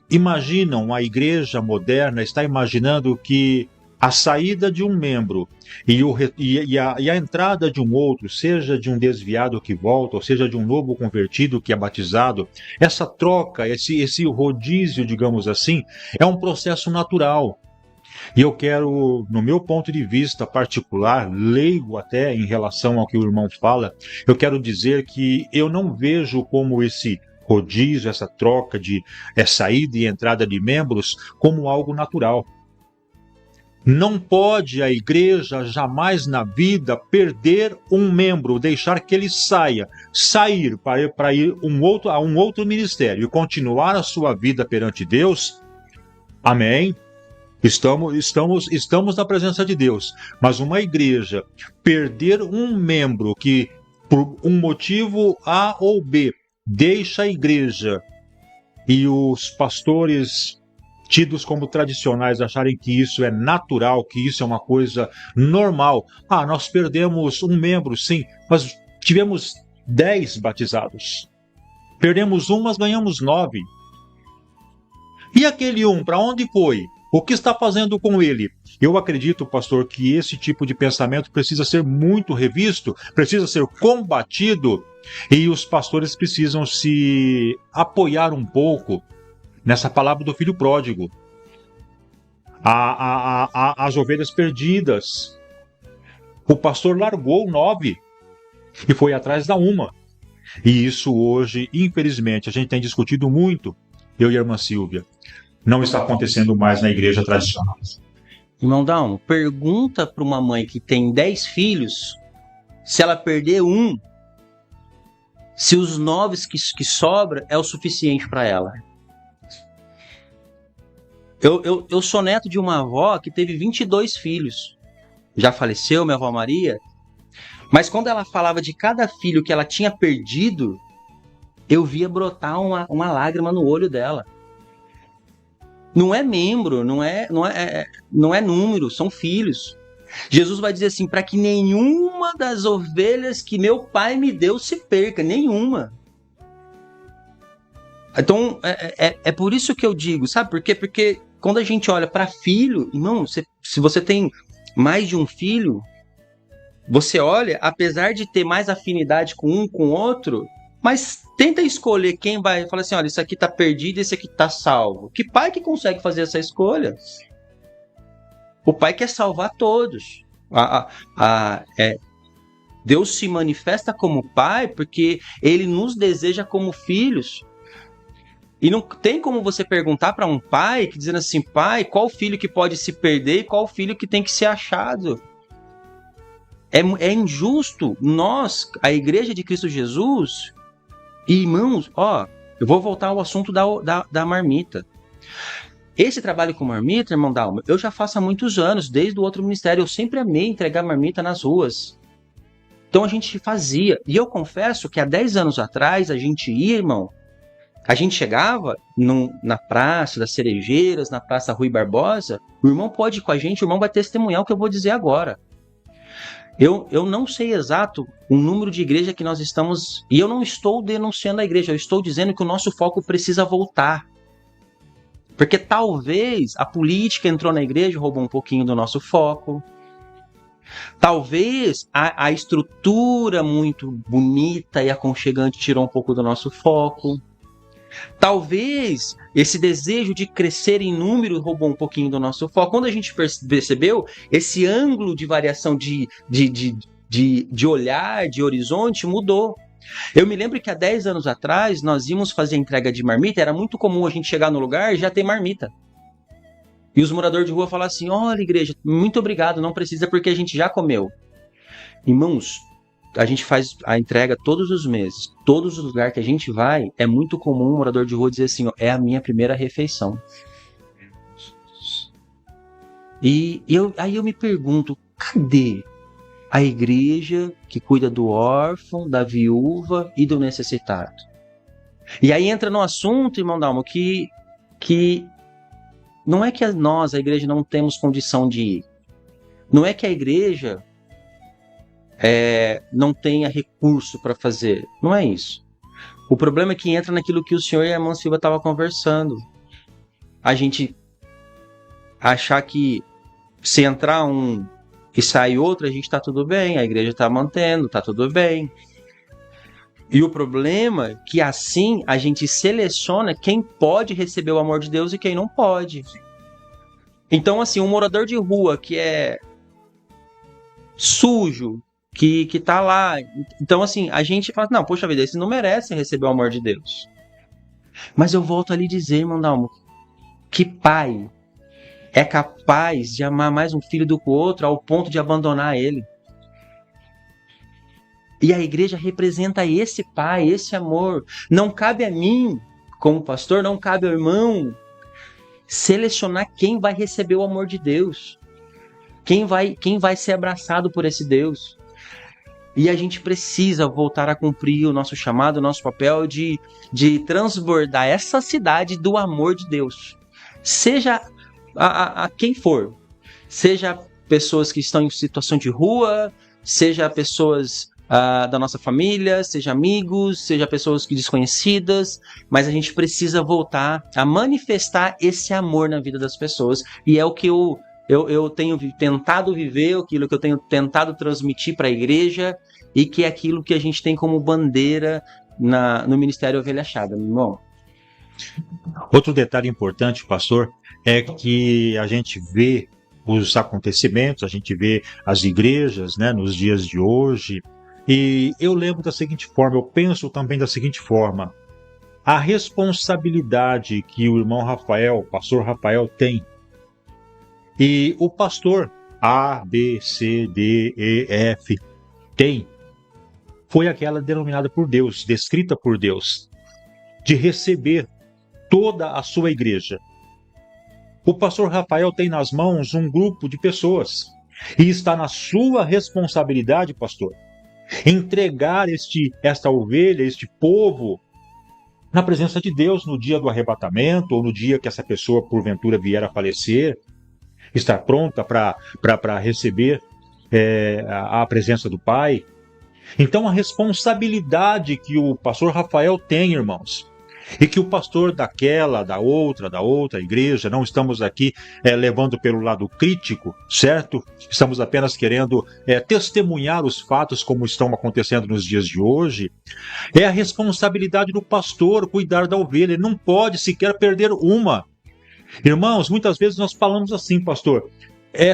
imaginam, a igreja moderna está imaginando que a saída de um membro E a entrada de um outro, seja de um desviado que volta, ou seja de um novo convertido que é batizado, essa troca, esse rodízio, digamos assim, é um processo natural. E eu quero, no meu ponto de vista particular, leigo até em relação ao que o irmão fala, eu quero dizer que eu não vejo como esse rodízio, essa troca de saída e entrada de membros, como algo natural. Não pode a igreja jamais na vida perder um membro, deixar que ele sair para ir a um outro ministério e continuar a sua vida perante Deus. Amém? Estamos na presença de Deus, mas uma igreja perder um membro que, por um motivo A ou B, deixa a igreja e os pastores tidos como tradicionais acharem que isso é natural, que isso é uma coisa normal. Nós perdemos um membro, sim, mas tivemos 10 batizados. Perdemos um, mas ganhamos 9. E aquele um, para onde foi? O que está fazendo com ele? Eu acredito, pastor, que esse tipo de pensamento precisa ser muito revisto, precisa ser combatido, e os pastores precisam se apoiar um pouco nessa palavra do filho pródigo. As ovelhas perdidas. O pastor largou 9 e foi atrás da uma. E isso hoje, infelizmente, a gente tem discutido muito, eu e a irmã Silvia. Não está acontecendo mais na igreja tradicional. Irmão Dalmo, pergunta para uma mãe que tem 10 filhos, se ela perder um, se os 9 que sobra é o suficiente para ela. Eu sou neto de uma avó que teve 22 filhos. Já faleceu, minha avó Maria. Mas quando ela falava de cada filho que ela tinha perdido, eu via brotar uma lágrima no olho dela. Não é membro, não é número, são filhos. Jesus vai dizer assim, para que nenhuma das ovelhas que meu pai me deu se perca, nenhuma. Então, é por isso que eu digo, sabe por quê? Porque quando a gente olha para filho, irmão, se você tem mais de um filho, você olha, apesar de ter mais afinidade com um com o outro, mas tenta escolher quem vai falar assim, olha, isso aqui tá perdido, esse aqui tá salvo. Que pai que consegue fazer essa escolha? O pai quer salvar todos. Deus se manifesta como pai porque ele nos deseja como filhos. E não tem como você perguntar para um pai que dizendo assim, pai, qual filho que pode se perder e qual filho que tem que ser achado? É injusto nós, a igreja de Cristo Jesus, irmãos, eu vou voltar ao assunto da marmita. Esse trabalho com marmita, irmão Dalma, eu já faço há muitos anos, desde o outro ministério, eu sempre amei entregar marmita nas ruas. Então a gente fazia, e eu confesso que há 10 anos atrás a gente ia, irmão, a gente chegava na Praça das Cerejeiras, na Praça Rui Barbosa, o irmão pode ir com a gente, o irmão vai testemunhar o que eu vou dizer agora. Eu não sei exato o número de igreja que nós estamos, e eu não estou denunciando a igreja, eu estou dizendo que o nosso foco precisa voltar. Porque talvez a política entrou na igreja e roubou um pouquinho do nosso foco. Talvez a estrutura muito bonita e aconchegante tirou um pouco do nosso foco. Talvez esse desejo de crescer em número roubou um pouquinho do nosso foco. Quando a gente percebeu esse ângulo de variação de olhar, de horizonte, mudou. Eu me lembro que há 10 anos atrás nós íamos fazer entrega de marmita, era muito comum a gente chegar no lugar e já ter marmita. E os moradores de rua falavam assim, olha igreja, muito obrigado, não precisa porque a gente já comeu. Irmãos, a gente faz a entrega todos os meses. Todos os lugares que a gente vai, é muito comum o morador de rua dizer assim, é a minha primeira refeição. E aí eu me pergunto, cadê a igreja que cuida do órfão, da viúva e do necessitado? E aí entra no assunto, irmão Dalmo, que não é que nós, a igreja, não temos condição de ir. Não é que a igreja não tenha recurso para fazer. Não é isso. O problema é que entra naquilo que o senhor e a irmã Silva estavam conversando. A gente achar que se entrar um e sai outra, a gente está tudo bem, a igreja está mantendo, está tudo bem. E o problema é que assim a gente seleciona quem pode receber o amor de Deus e quem não pode. Então, assim, um morador de rua que é sujo, que tá lá. Então, assim, a gente fala, não, poxa vida, esses não merecem receber o amor de Deus. Mas eu volto ali dizer, irmão Dalmo, que pai é capaz de amar mais um filho do que o outro ao ponto de abandonar ele? E a igreja representa esse pai, esse amor. Não cabe a mim, como pastor, não cabe ao irmão selecionar quem vai receber o amor de Deus. Quem vai ser abraçado por esse Deus. E a gente precisa voltar a cumprir o nosso chamado, o nosso papel de transbordar essa cidade do amor de Deus. Seja a quem for. Seja pessoas que estão em situação de rua, seja pessoas da nossa família, seja amigos, seja pessoas desconhecidas, mas a gente precisa voltar a manifestar esse amor na vida das pessoas. E é o que eu tenho tentado viver, aquilo que eu tenho tentado transmitir para a igreja, e que é aquilo que a gente tem como bandeira no Ministério Ovelha Achada, meu irmão. Outro detalhe importante, pastor, é que a gente vê os acontecimentos, a gente vê as igrejas, né, nos dias de hoje, e eu lembro da seguinte forma, eu penso também da seguinte forma: a responsabilidade que o irmão Rafael, o pastor Rafael, tem. E o pastor A, B, C, D, E, F tem, foi aquela denominada por Deus, descrita por Deus, de receber toda a sua igreja. O pastor Rafael tem nas mãos um grupo de pessoas, e está na sua responsabilidade, pastor, entregar esta ovelha, este povo, na presença de Deus no dia do arrebatamento, ou no dia que essa pessoa porventura vier a falecer, estar pronta para receber a presença do Pai. Então a responsabilidade que o pastor Rafael tem, irmãos, e que o pastor da outra igreja, não estamos aqui levando pelo lado crítico, certo? Estamos apenas querendo testemunhar os fatos como estão acontecendo nos dias de hoje. É a responsabilidade do pastor cuidar da ovelha, ele não pode sequer perder uma. Irmãos, muitas vezes nós falamos assim, pastor,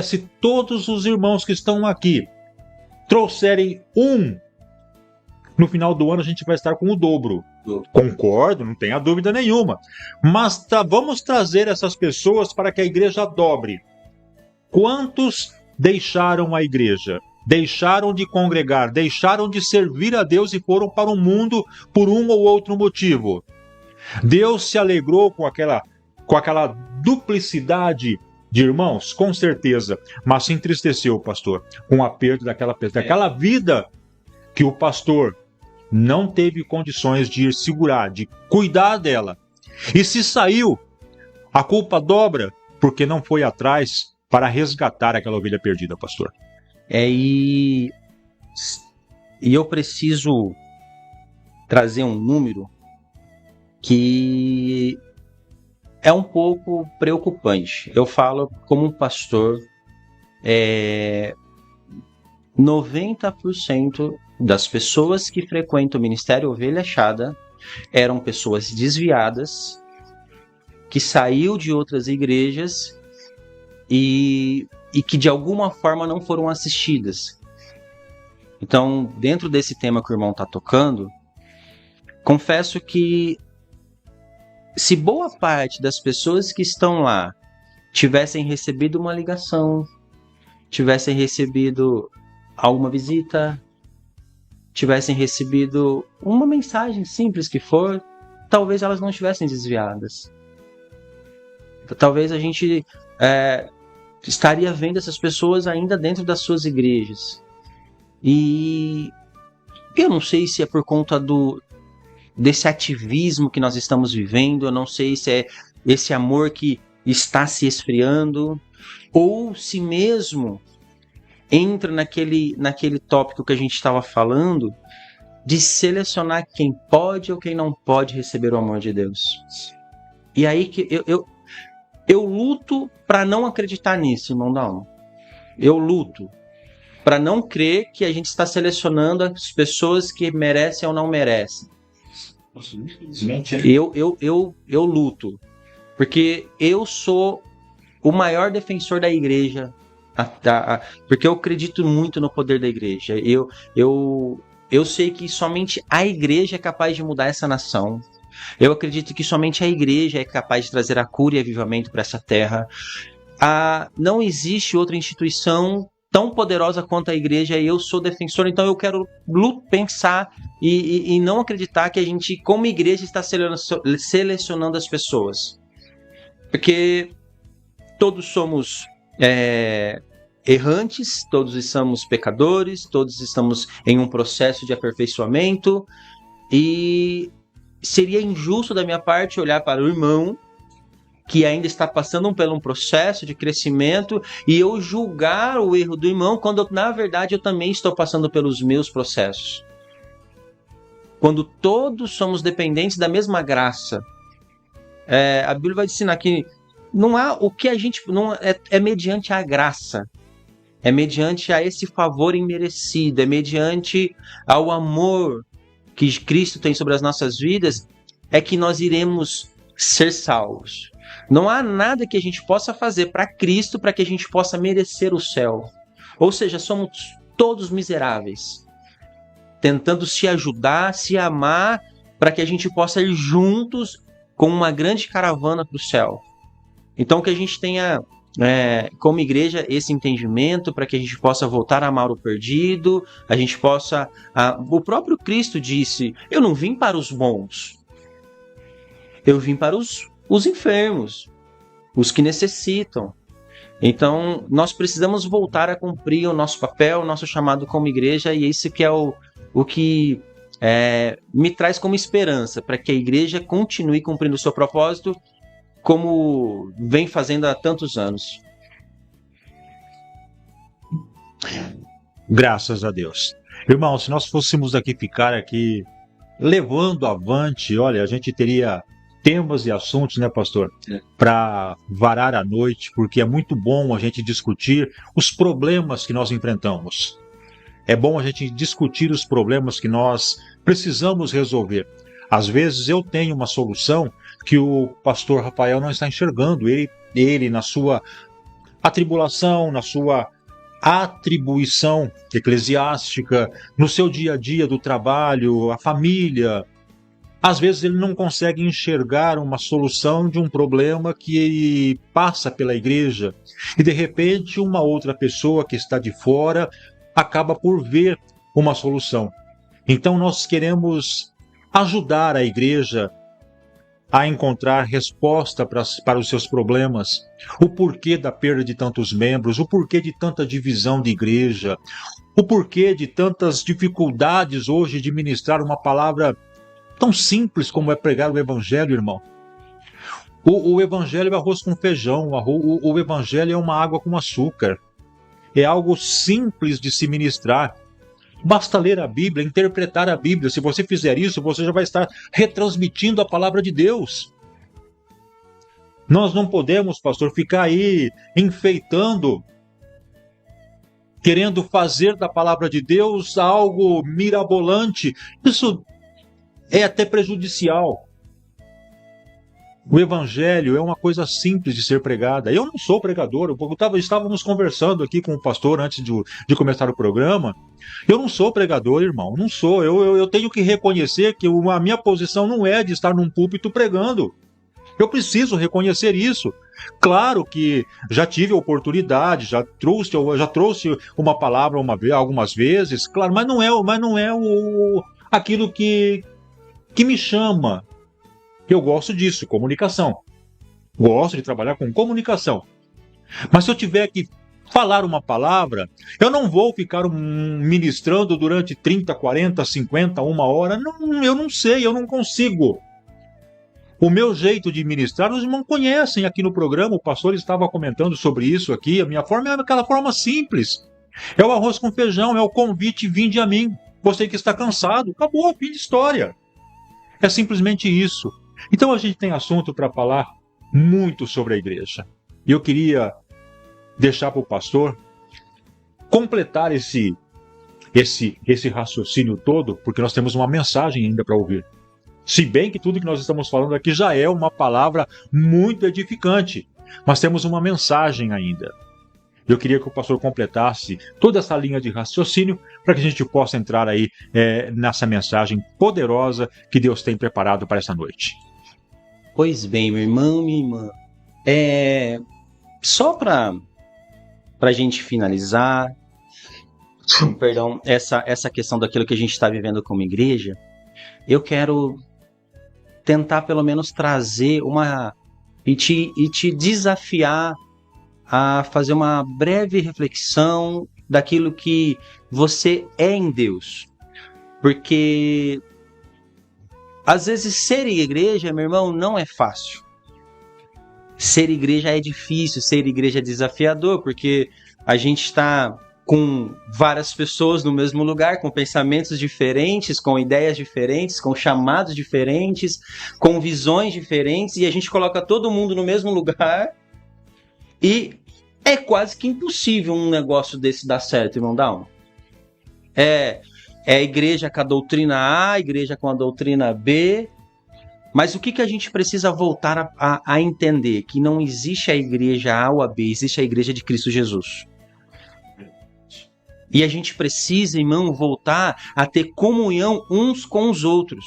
se todos os irmãos que estão aqui trouxerem um, no final do ano a gente vai estar com o dobro. Concordo, não tenha dúvida nenhuma. Mas vamos trazer essas pessoas para que a igreja dobre. Quantos deixaram a igreja? Deixaram de congregar, deixaram de servir a Deus e foram para o mundo por um ou outro motivo. Deus se alegrou com aquela duplicidade de irmãos, com certeza, mas se entristeceu, pastor, com a perda daquela vida que o pastor não teve condições de segurar, de cuidar dela. E se saiu, a culpa dobra, porque não foi atrás para resgatar aquela ovelha perdida, pastor. E eu preciso trazer um número que é um pouco preocupante. Eu falo como um pastor, 90% das pessoas que frequentam o Ministério Ovelha Achada eram pessoas desviadas, que saiu de outras igrejas e que de alguma forma não foram assistidas. Então, dentro desse tema que o irmão está tocando, confesso que se boa parte das pessoas que estão lá tivessem recebido uma ligação, tivessem recebido alguma visita, tivessem recebido uma mensagem simples que for, talvez elas não estivessem desviadas. Talvez a gente estaria vendo essas pessoas ainda dentro das suas igrejas. E eu não sei se é por conta desse ativismo que nós estamos vivendo, eu não sei se é esse amor que está se esfriando, ou se mesmo entra naquele tópico que a gente estava falando, de selecionar quem pode ou quem não pode receber o amor de Deus. E aí que eu luto para não acreditar nisso, irmão Dalmo. Eu luto. para não crer que a gente está selecionando as pessoas que merecem ou não merecem. Eu luto, porque eu sou o maior defensor da igreja, porque eu acredito muito no poder da igreja. Eu sei que somente a igreja é capaz de mudar essa nação. Eu acredito que somente a igreja é capaz de trazer a cura e avivamento para essa terra. Não existe outra instituição tão poderosa quanto a igreja, e eu sou defensor, então eu quero pensar e não acreditar que a gente, como igreja, está selecionando as pessoas. Porque todos somos errantes, todos somos pecadores, todos estamos em um processo de aperfeiçoamento, e seria injusto da minha parte olhar para o irmão que ainda está passando por um processo de crescimento e eu julgar o erro do irmão, quando na verdade eu também estou passando pelos meus processos. Quando todos somos dependentes da mesma graça. A Bíblia vai ensinar que não há o que a gente... não é mediante a graça. É mediante a esse favor imerecido. É mediante ao amor que Cristo tem sobre as nossas vidas, é que nós iremos ser salvos. Não há nada que a gente possa fazer para Cristo para que a gente possa merecer o céu. Ou seja, somos todos miseráveis, tentando se ajudar, se amar, para que a gente possa ir juntos com uma grande caravana para o céu. Então que a gente tenha, como igreja, esse entendimento para que a gente possa voltar a amar o perdido, a gente possa... O próprio Cristo disse, eu não vim para os bons, eu vim para os enfermos, os que necessitam. Então, nós precisamos voltar a cumprir o nosso papel, o nosso chamado como igreja, e esse que é o que me traz como esperança, para que a igreja continue cumprindo o seu propósito, como vem fazendo há tantos anos. Graças a Deus. Irmão, se nós fôssemos ficar aqui levando avante, olha, a gente teria temas e assuntos, né, pastor, para varar a noite, porque é muito bom a gente discutir os problemas que nós enfrentamos. É bom a gente discutir os problemas que nós precisamos resolver. Às vezes eu tenho uma solução que o pastor Rafael não está enxergando. Ele na sua atribulação, na sua atribuição eclesiástica, no seu dia a dia do trabalho, a família, às vezes ele não consegue enxergar uma solução de um problema que passa pela igreja, e de repente uma outra pessoa que está de fora acaba por ver uma solução. Então nós queremos ajudar a igreja a encontrar resposta para os seus problemas, o porquê da perda de tantos membros, o porquê de tanta divisão de igreja, o porquê de tantas dificuldades hoje de ministrar uma palavra tão simples como é pregar o evangelho, irmão. O evangelho é arroz com feijão, o evangelho é uma água com açúcar. É algo simples de se ministrar. Basta ler a Bíblia, interpretar a Bíblia. Se você fizer isso, você já vai estar retransmitindo a palavra de Deus. Nós não podemos, pastor, ficar aí enfeitando, querendo fazer da palavra de Deus algo mirabolante. Isso é até prejudicial. O evangelho é uma coisa simples de ser pregada. Eu não sou pregador. Estávamos conversando aqui com o pastor antes de começar o programa. Eu não sou pregador, irmão. Não sou. Eu tenho que reconhecer que a minha posição não é de estar num púlpito pregando. Eu preciso reconhecer isso. Claro que já tive a oportunidade, já trouxe uma palavra algumas vezes, claro, mas não é aquilo que me chama. Eu gosto disso, comunicação. Gosto de trabalhar com comunicação. Mas se eu tiver que falar uma palavra, eu não vou ficar ministrando durante 30, 40, 50, uma hora. Não, eu não sei, eu não consigo. O meu jeito de ministrar, os irmãos conhecem aqui no programa, o pastor estava comentando sobre isso aqui. A minha forma é aquela forma simples. É o arroz com feijão, é o convite, vinde a mim. Você que está cansado, acabou, fim de história. É simplesmente isso. Então a gente tem assunto para falar muito sobre a igreja. E eu queria deixar para o pastor completar esse raciocínio todo, porque nós temos uma mensagem ainda para ouvir. Se bem que tudo que nós estamos falando aqui já é uma palavra muito edificante, mas temos uma mensagem ainda. Eu queria que o pastor completasse toda essa linha de raciocínio para que a gente possa entrar aí nessa mensagem poderosa que Deus tem preparado para essa noite. Pois bem, meu irmão, minha irmã, só para a gente finalizar, perdão, essa questão daquilo que a gente está vivendo como igreja, eu quero tentar pelo menos trazer e te desafiar a fazer uma breve reflexão daquilo que você é em Deus. Porque às vezes ser igreja, meu irmão, não é fácil. Ser igreja é difícil, ser igreja é desafiador, porque a gente está com várias pessoas no mesmo lugar, com pensamentos diferentes, com ideias diferentes, com chamados diferentes, com visões diferentes, e a gente coloca todo mundo no mesmo lugar. E é quase que impossível um negócio desse dar certo, irmão Dalmo. É a igreja com a doutrina A, a igreja com a doutrina B. Mas o que a gente precisa voltar a entender? Que não existe a igreja A ou a B, existe a igreja de Cristo Jesus. E a gente precisa, irmão, voltar a ter comunhão uns com os outros.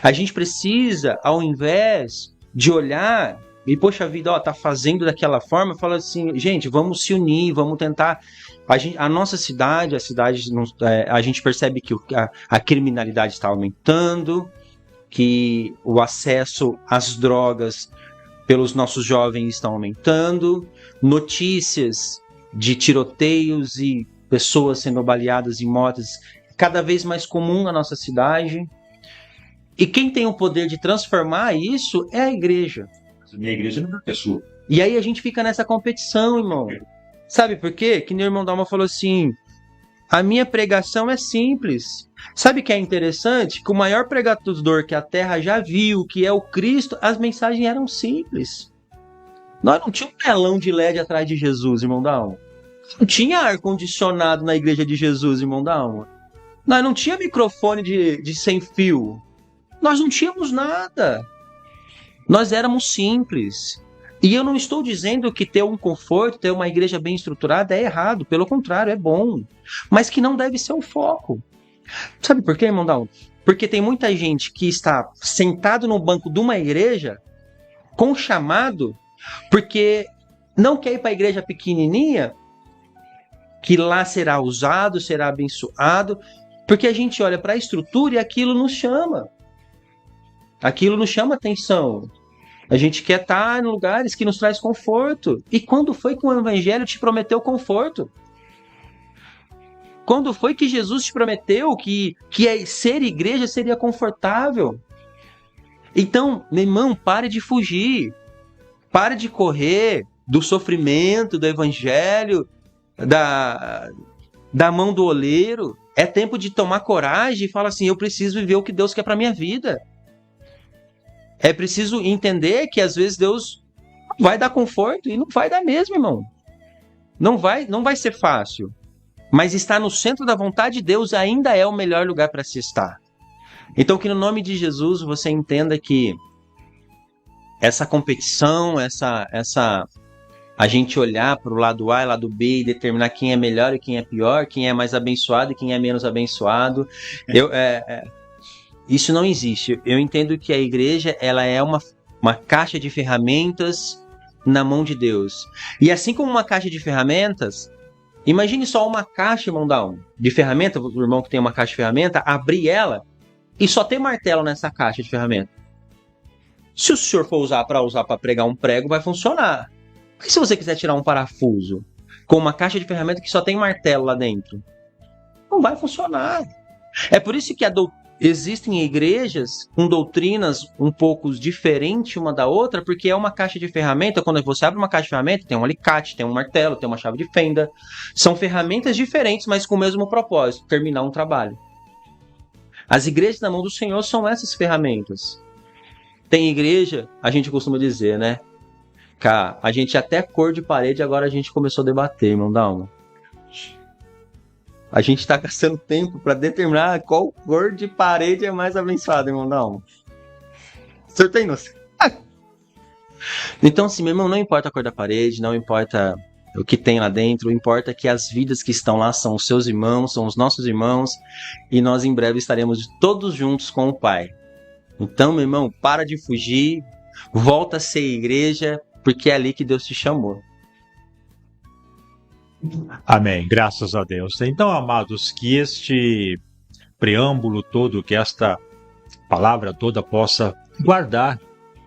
A gente precisa, ao invés de olhar e, poxa vida, tá fazendo daquela forma, fala assim, gente, vamos se unir, vamos tentar. A nossa cidade, a gente percebe que a criminalidade está aumentando, que o acesso às drogas pelos nossos jovens estão aumentando, notícias de tiroteios e pessoas sendo baleadas e mortas cada vez mais comum na nossa cidade. E quem tem o poder de transformar isso é a igreja. Minha igreja não é pessoa. E aí a gente fica nessa competição, irmão. Sabe por quê? Que o irmão Dalma falou assim, a minha pregação é simples. Sabe o que é interessante? Que o maior pregador que a terra já viu, que é o Cristo, as mensagens eram simples. Nós não tínhamos um telão de LED atrás de Jesus, irmão Dalma. Não tinha ar-condicionado na igreja de Jesus, irmão Dalma. Nós não tinha microfone de sem fio. Nós não tínhamos nada. Nós éramos simples. E eu não estou dizendo que ter um conforto, ter uma igreja bem estruturada é errado. Pelo contrário, é bom. Mas que não deve ser o foco. Sabe por quê, irmão Dalma? Porque tem muita gente que está sentado no banco de uma igreja com chamado, porque não quer ir para a igreja pequenininha, que lá será usado, será abençoado, porque a gente olha para a estrutura e aquilo nos chama. Aquilo nos chama atenção. A gente quer estar em lugares que nos traz conforto. E quando foi que o Evangelho te prometeu conforto? Quando foi que Jesus te prometeu que ser igreja seria confortável? Então, meu irmão, pare de fugir. Pare de correr do sofrimento, do Evangelho, da mão do oleiro. É tempo de tomar coragem e falar assim, eu preciso viver o que Deus quer para minha vida. É preciso entender que às vezes Deus vai dar conforto e não vai dar mesmo, irmão. Não vai ser fácil. Mas estar no centro da vontade de Deus ainda é o melhor lugar para se estar. Então que no nome de Jesus você entenda que essa competição, a gente olhar para o lado A e lado B e determinar quem é melhor e quem é pior, quem é mais abençoado e quem é menos abençoado, isso não existe. Eu entendo que a igreja ela é uma caixa de ferramentas na mão de Deus. E assim como uma caixa de ferramentas, imagine só uma caixa, irmão Dalmo, de ferramenta, o irmão que tem uma caixa de ferramenta, abrir ela e só ter martelo nessa caixa de ferramenta. Se o senhor for usar para pregar um prego, vai funcionar. Mas se você quiser tirar um parafuso com uma caixa de ferramenta que só tem martelo lá dentro, não vai funcionar. É por isso que existem igrejas com doutrinas um pouco diferentes uma da outra, porque é uma caixa de ferramenta. Quando você abre uma caixa de ferramenta, tem um alicate, tem um martelo, tem uma chave de fenda. São ferramentas diferentes, mas com o mesmo propósito, terminar um trabalho. As igrejas na mão do Senhor são essas ferramentas. Tem igreja, a gente costuma dizer, né? A gente até cor de parede, agora a gente começou a debater, irmão Dalma. A gente está gastando tempo para determinar qual cor de parede é mais abençoada, irmão da alma. O senhor tem noção? Então, assim, meu irmão, não importa a cor da parede, não importa o que tem lá dentro, importa que as vidas que estão lá são os seus irmãos, são os nossos irmãos, e nós em breve estaremos todos juntos com o Pai. Então, meu irmão, para de fugir, volta a ser igreja, porque é ali que Deus te chamou. Amém, graças a Deus. Então, amados, que este preâmbulo todo, que esta palavra toda possa guardar,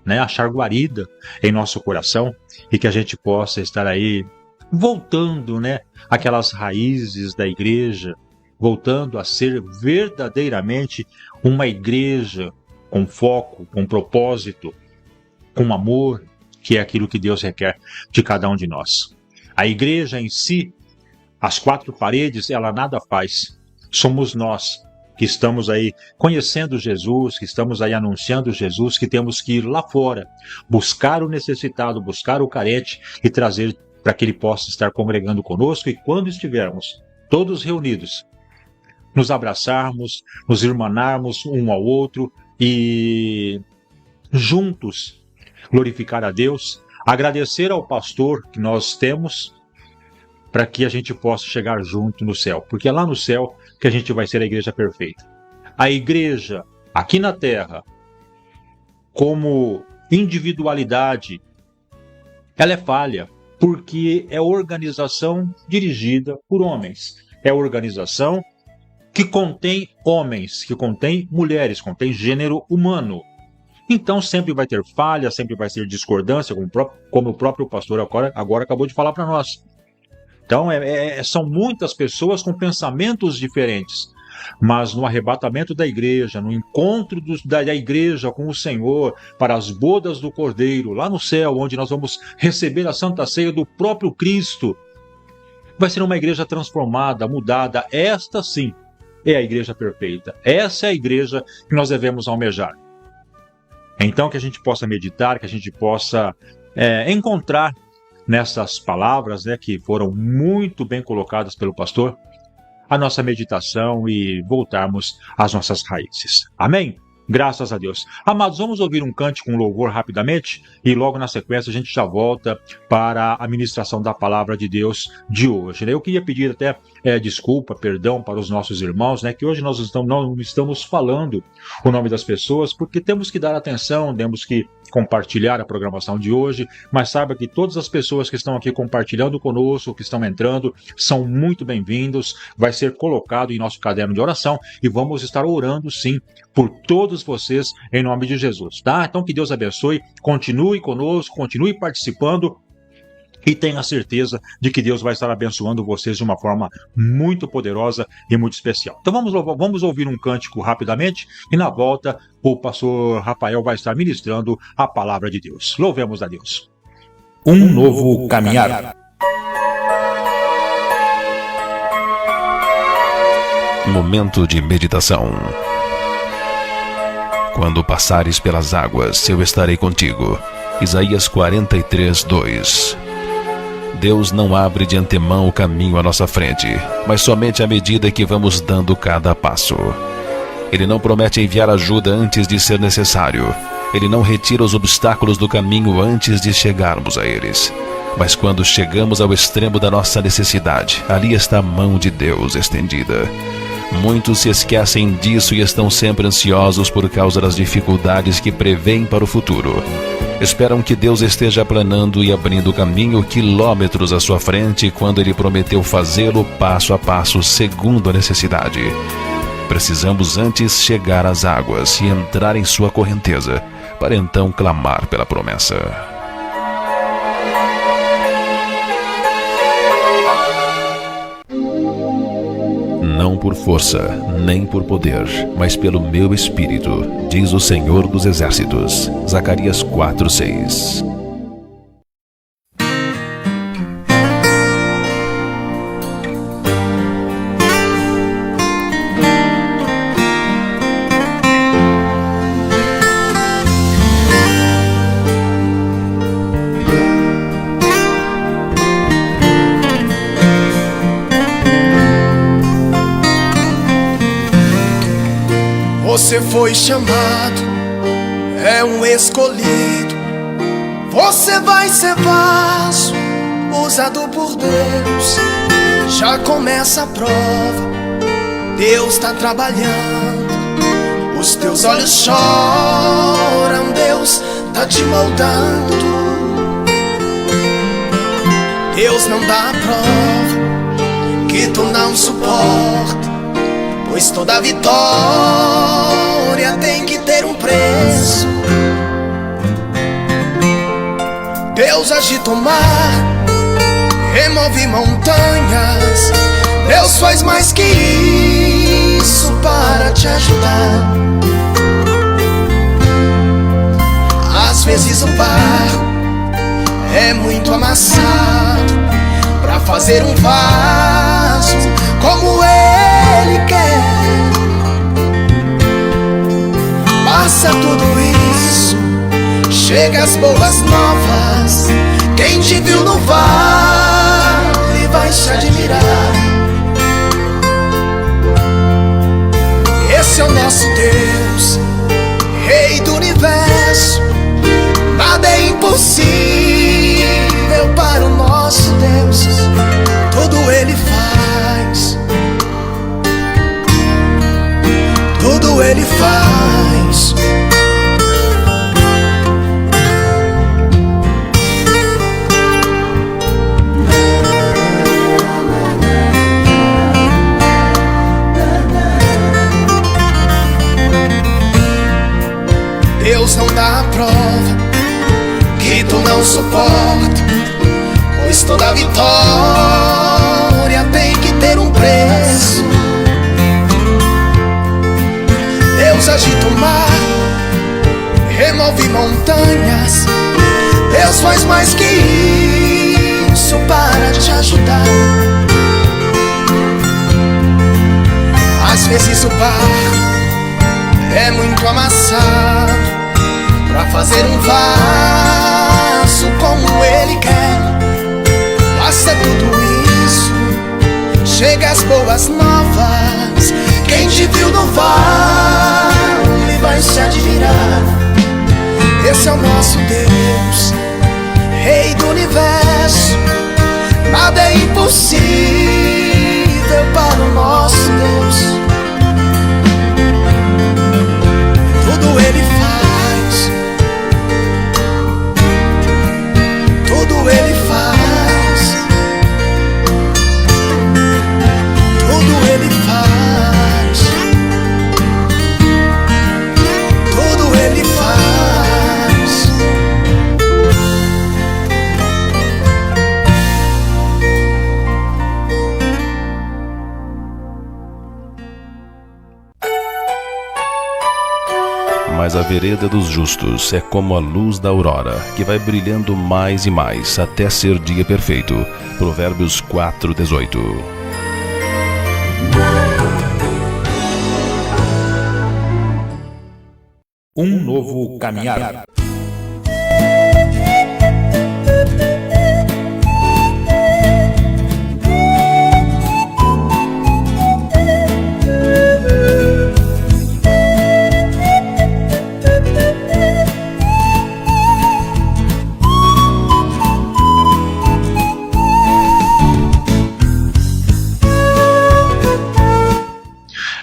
né, achar guarida em nosso coração, e que a gente possa estar aí voltando, né, aquelas raízes da igreja, voltando a ser verdadeiramente uma igreja com foco, com propósito, com amor, que é aquilo que Deus requer de cada um de nós. A igreja em si, as quatro paredes, ela nada faz. Somos nós que estamos aí conhecendo Jesus, que estamos aí anunciando Jesus, que temos que ir lá fora, buscar o necessitado, buscar o carente e trazer para que ele possa estar congregando conosco, e quando estivermos todos reunidos, nos abraçarmos, nos irmanarmos um ao outro e juntos glorificar a Deus, agradecer ao pastor que nós temos, para que a gente possa chegar junto no céu, porque é lá no céu que a gente vai ser a igreja perfeita. A igreja aqui na terra, como individualidade, ela é falha, porque é organização dirigida por homens. É organização que contém homens, que contém mulheres, contém gênero humano. Então sempre vai ter falha, sempre vai ter discordância, como o próprio pastor agora acabou de falar para nós. Então são muitas pessoas com pensamentos diferentes, mas no arrebatamento da igreja, no encontro da igreja com o Senhor, para as bodas do Cordeiro, lá no céu, onde nós vamos receber a Santa Ceia do próprio Cristo, vai ser uma igreja transformada, mudada. Esta sim é a igreja perfeita. Essa é a igreja que nós devemos almejar. Então que a gente possa meditar, que a gente possa encontrar nessas palavras, né, que foram muito bem colocadas pelo pastor, a nossa meditação e voltarmos às nossas raízes. Amém? Graças a Deus. Amados, vamos ouvir um cântico, um louvor rapidamente, e logo na sequência a gente já volta para a ministração da palavra de Deus de hoje. Eu queria pedir até desculpa, perdão para os nossos irmãos, né, que hoje nós não estamos falando o nome das pessoas, porque temos que dar atenção, temos que compartilhar a programação de hoje, mas saiba que todas as pessoas que estão aqui compartilhando conosco, que estão entrando, são muito bem-vindos. Vai ser colocado em nosso caderno de oração e vamos estar orando sim por todos vocês em nome de Jesus, tá? Então que Deus abençoe, continue conosco, continue participando e tenha certeza de que Deus vai estar abençoando vocês de uma forma muito poderosa e muito especial. Então vamos ouvir um cântico rapidamente e na volta o pastor Rafael vai estar ministrando a palavra de Deus. Louvemos a Deus. Um novo caminhar. Momento de meditação. Quando passares pelas águas, eu estarei contigo. Isaías 43, 2. Deus não abre de antemão o caminho à nossa frente, mas somente à medida que vamos dando cada passo. Ele não promete enviar ajuda antes de ser necessário. Ele não retira os obstáculos do caminho antes de chegarmos a eles. Mas quando chegamos ao extremo da nossa necessidade, ali está a mão de Deus estendida. Muitos se esquecem disso e estão sempre ansiosos por causa das dificuldades que prevêem para o futuro. Esperam que Deus esteja aplanando e abrindo o caminho quilômetros à sua frente quando Ele prometeu fazê-lo passo a passo segundo a necessidade. Precisamos antes chegar às águas e entrar em sua correnteza, para então clamar pela promessa. Não por força, nem por poder, mas pelo meu Espírito, diz o Senhor dos Exércitos. Zacarias 4:6. Você foi chamado, é um escolhido. Você vai ser vaso, usado por Deus. Já começa a prova, Deus tá trabalhando. Os teus olhos choram, Deus tá te moldando. Deus não dá a prova que tu não suporta, pois toda vitória tem que ter um preço. Deus agita o mar, remove montanhas. Deus faz mais que isso para te ajudar. Às vezes o barro é muito amassado pra fazer um vaso como Ele quer. Passa tudo isso, chega as boas novas. Quem te viu no vale vai se admirar. Esse é o nosso Deus, Rei do Universo. Nada é impossível para o nosso Deus. Tudo Ele faz, tudo Ele faz. Deus não dá a prova que tu não suporta, pois toda vitória tem que ter um preço. Deus agita o mar, remove montanhas. Deus faz mais que isso para te ajudar. Às vezes o barro é muito amassado pra fazer um vaso como Ele quer. Passa tudo isso, chega as boas novas. Quem te viu no vale vai se admirar. Esse é o nosso Deus, Rei do Universo. Nada é impossível para o nosso Deus. Tudo Ele faz, tudo Ele faz, tudo Ele faz, tudo Ele faz. Mas a vereda dos justos é como a luz da aurora, que vai brilhando mais e mais até ser dia perfeito. Provérbios 4:18. Um novo caminhar.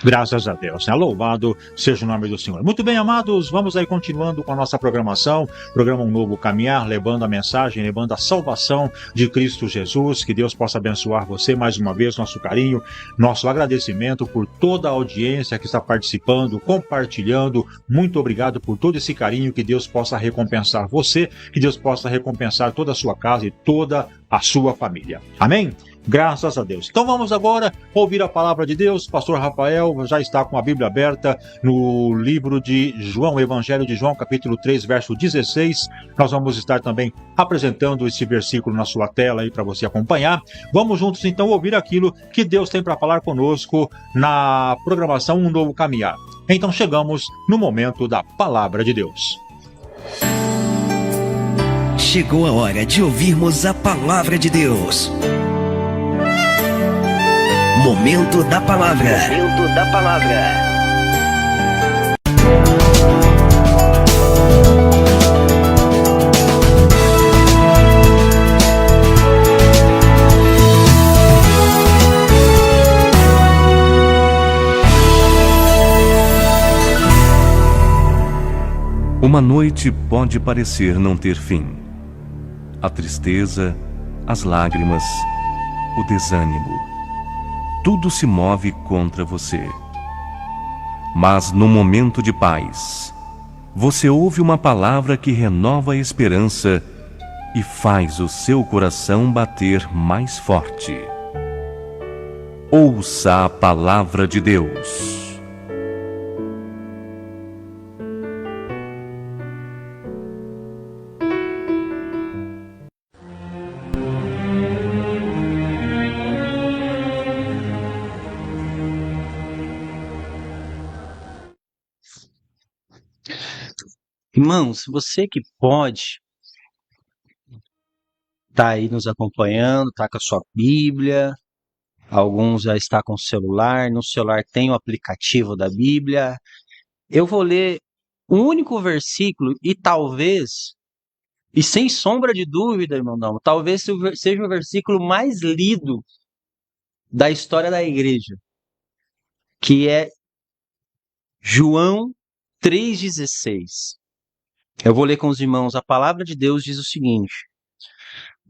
Graças a Deus, né? Louvado seja o nome do Senhor. Muito bem, amados, vamos aí continuando com a nossa programação, programa Um Novo Caminhar, levando a mensagem, levando a salvação de Cristo Jesus. Que Deus possa abençoar você mais uma vez, nosso carinho, nosso agradecimento por toda a audiência que está participando, compartilhando. Muito obrigado por todo esse carinho. Que Deus possa recompensar você, que Deus possa recompensar toda a sua casa e toda a sua família. Amém? Graças a Deus. Então vamos agora ouvir a palavra de Deus. Pastor Rafael já está com a Bíblia aberta no livro de João, Evangelho de João, capítulo 3, verso 16. Nós vamos estar também apresentando esse versículo na sua tela aí para você acompanhar. Vamos juntos então ouvir aquilo que Deus tem para falar conosco na programação Um Novo Caminhar. Então chegamos no momento da palavra de Deus. Chegou a hora de ouvirmos a palavra de Deus. Momento da palavra. Momento da palavra. Uma noite pode parecer não ter fim. A tristeza, as lágrimas, o desânimo, tudo se move contra você. Mas no momento de paz, você ouve uma palavra que renova a esperança e faz o seu coração bater mais forte. Ouça a palavra de Deus. Irmãos, você que pode, tá aí nos acompanhando, tá com a sua Bíblia, alguns já está com o celular, no celular tem o aplicativo da Bíblia. Eu vou ler um único versículo e talvez, e sem sombra de dúvida, irmão, não, talvez seja o versículo mais lido da história da igreja, que é João 3,16. Eu vou ler com os irmãos. A palavra de Deus diz o seguinte: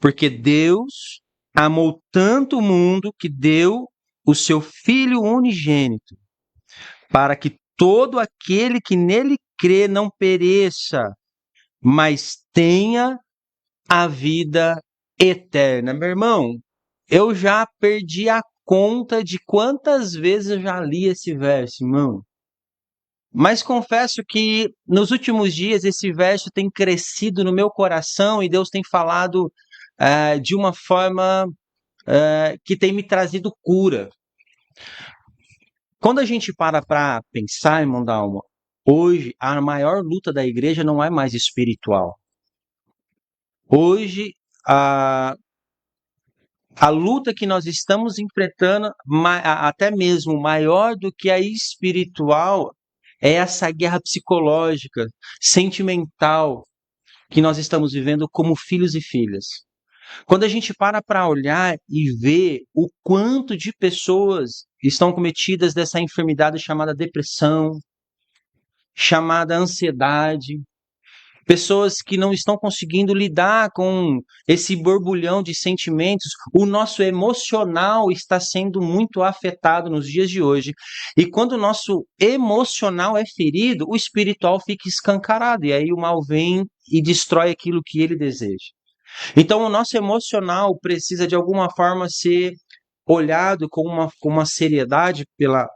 porque Deus amou tanto o mundo que deu o seu Filho unigênito, para que todo aquele que nele crê não pereça, mas tenha a vida eterna. Meu irmão, eu já perdi a conta de quantas vezes eu já li esse verso, irmão. Mas confesso que nos últimos dias esse verso tem crescido no meu coração e Deus tem falado de uma forma que tem me trazido cura. Quando a gente para pensar, irmão da alma, hoje a maior luta da igreja não é mais espiritual. Hoje a luta que nós estamos enfrentando, até mesmo maior do que a espiritual, é essa guerra psicológica, sentimental, que nós estamos vivendo como filhos e filhas. Quando a gente para olhar e ver o quanto de pessoas estão cometidas dessa enfermidade chamada depressão, chamada ansiedade, pessoas que não estão conseguindo lidar com esse borbulhão de sentimentos, o nosso emocional está sendo muito afetado nos dias de hoje. E quando o nosso emocional é ferido, o espiritual fica escancarado, e aí o mal vem e destrói aquilo que ele deseja. Então o nosso emocional precisa de alguma forma ser olhado com uma seriedade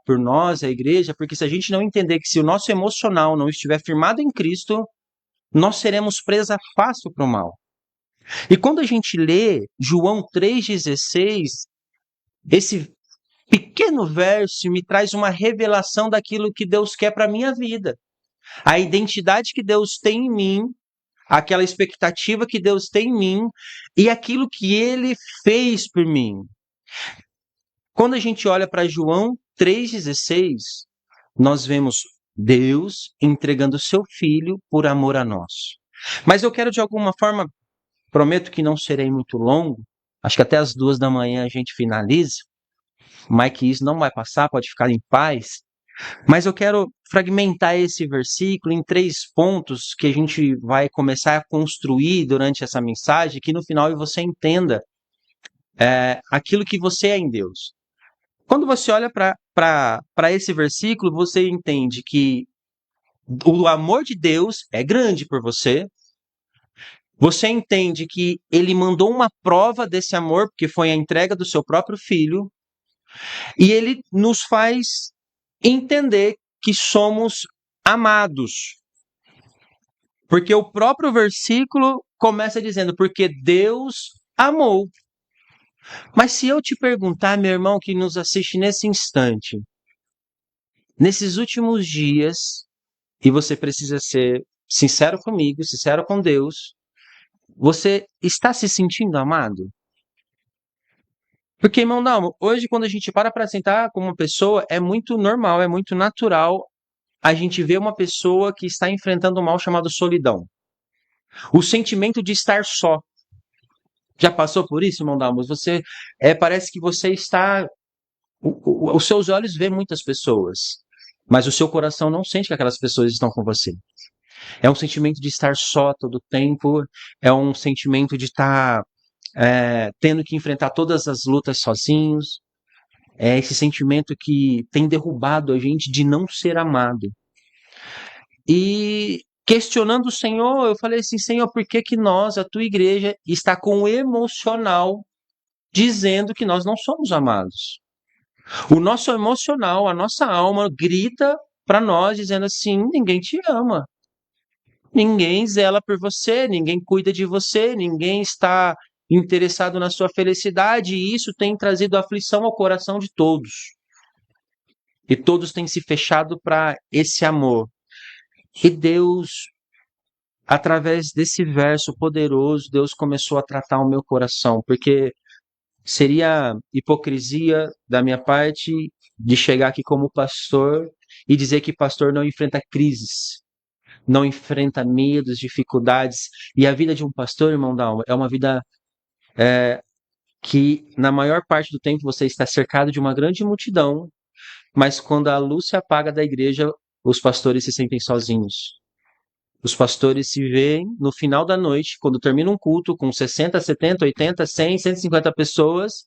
por nós, a igreja, porque se a gente não entender que se o nosso emocional não estiver firmado em Cristo, nós seremos presa fácil para o mal. E quando a gente lê João 3,16, esse pequeno verso me traz uma revelação daquilo que Deus quer para a minha vida. A identidade que Deus tem em mim, aquela expectativa que Deus tem em mim e aquilo que Ele fez por mim. Quando a gente olha para João 3,16, nós vemos Deus entregando o seu Filho por amor a nós. Mas eu quero de alguma forma, prometo que não serei muito longo, acho que até as 2 da manhã a gente finaliza, mas que isso não vai passar, pode ficar em paz. Mas eu quero fragmentar esse versículo em 3 pontos que a gente vai começar a construir durante essa mensagem, que no final você entenda aquilo que você é em Deus. Quando você olha para esse versículo, você entende que o amor de Deus é grande por você. Você entende que Ele mandou uma prova desse amor, porque foi a entrega do seu próprio Filho. E Ele nos faz entender que somos amados. Porque o próprio versículo começa dizendo, porque Deus amou. Mas se eu te perguntar, meu irmão que nos assiste nesse instante, nesses últimos dias, e você precisa ser sincero comigo, sincero com Deus, você está se sentindo amado? Porque, irmão, não, hoje quando a gente para sentar com uma pessoa, é muito normal, é muito natural a gente ver uma pessoa que está enfrentando um mal chamado solidão. O sentimento de estar só. Já passou por isso, irmão Dalmos? Você parece que você está... Os seus olhos veem muitas pessoas, mas o seu coração não sente que aquelas pessoas estão com você. É um sentimento de estar só todo o tempo, é um sentimento de estar tendo que enfrentar todas as lutas sozinhos. É esse sentimento que tem derrubado a gente de não ser amado. E questionando o Senhor, eu falei assim, Senhor, por que que nós, a tua igreja, está com o emocional dizendo que nós não somos amados? O nosso emocional, a nossa alma grita para nós dizendo assim, ninguém te ama. Ninguém zela por você, ninguém cuida de você, ninguém está interessado na sua felicidade, e isso tem trazido aflição ao coração de todos. E todos têm se fechado para esse amor. E Deus, através desse verso poderoso, Deus começou a tratar o meu coração, porque seria hipocrisia da minha parte de chegar aqui como pastor e dizer que pastor não enfrenta crises, não enfrenta medos, dificuldades. E a vida de um pastor, irmão da alma, é uma vida que, na maior parte do tempo, você está cercado de uma grande multidão, mas quando a luz se apaga da igreja, os pastores se sentem sozinhos. Os pastores se veem no final da noite, quando termina um culto com 60, 70, 80, 100, 150 pessoas,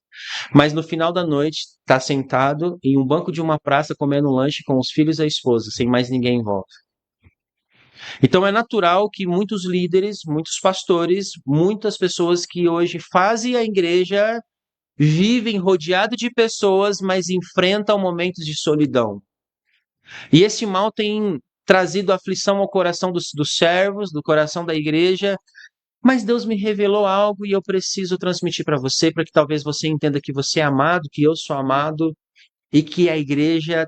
mas no final da noite está sentado em um banco de uma praça comendo um lanche com os filhos e a esposa, sem mais ninguém em volta. Então é natural que muitos líderes, muitos pastores, muitas pessoas que hoje fazem a igreja vivem rodeado de pessoas, mas enfrentam momentos de solidão. E esse mal tem trazido aflição ao coração dos servos, do coração da igreja, mas Deus me revelou algo e eu preciso transmitir para você, para que talvez você entenda que você é amado, que eu sou amado, e que a igreja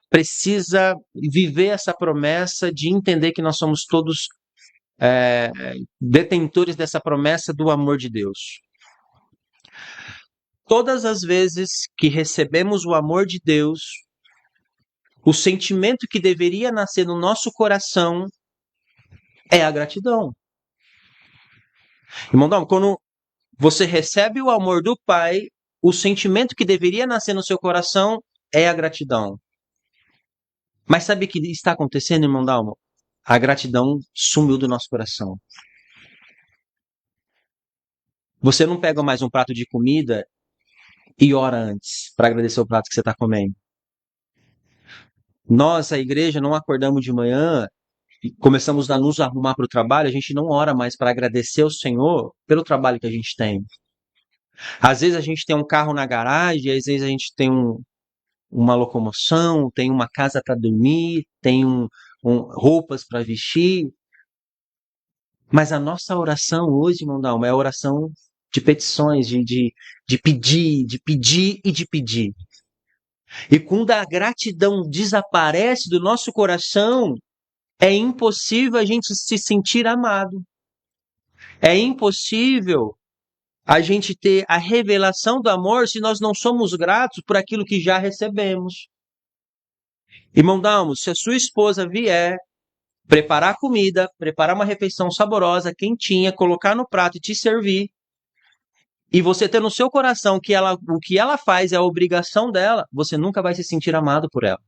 precisa viver essa promessa de entender que nós somos todos detentores dessa promessa do amor de Deus. Todas as vezes que recebemos o amor de Deus, o sentimento que deveria nascer no nosso coração é a gratidão. Irmão, quando você recebe o amor do Pai, o sentimento que deveria nascer no seu coração é a gratidão. Mas sabe o que está acontecendo, irmão Dalmo? A gratidão sumiu do nosso coração. Você não pega mais um prato de comida e ora antes para agradecer o prato que você está comendo. Nós, a igreja, não acordamos de manhã e começamos a nos arrumar para o trabalho, a gente não ora mais para agradecer ao Senhor pelo trabalho que a gente tem. Às vezes a gente tem um carro na garagem, às vezes a gente tem uma locomoção, tem uma casa para dormir, tem roupas para vestir. Mas a nossa oração hoje, irmão Dalma, é a oração de petições, de pedir, de pedir e de pedir. E quando a gratidão desaparece do nosso coração, é impossível a gente se sentir amado. É impossível a gente ter a revelação do amor se nós não somos gratos por aquilo que já recebemos. Irmão Dalmo, se a sua esposa vier preparar comida, preparar uma refeição saborosa, quentinha, colocar no prato e te servir, e você ter no seu coração que o que ela faz é a obrigação dela, você nunca vai se sentir amado por ela.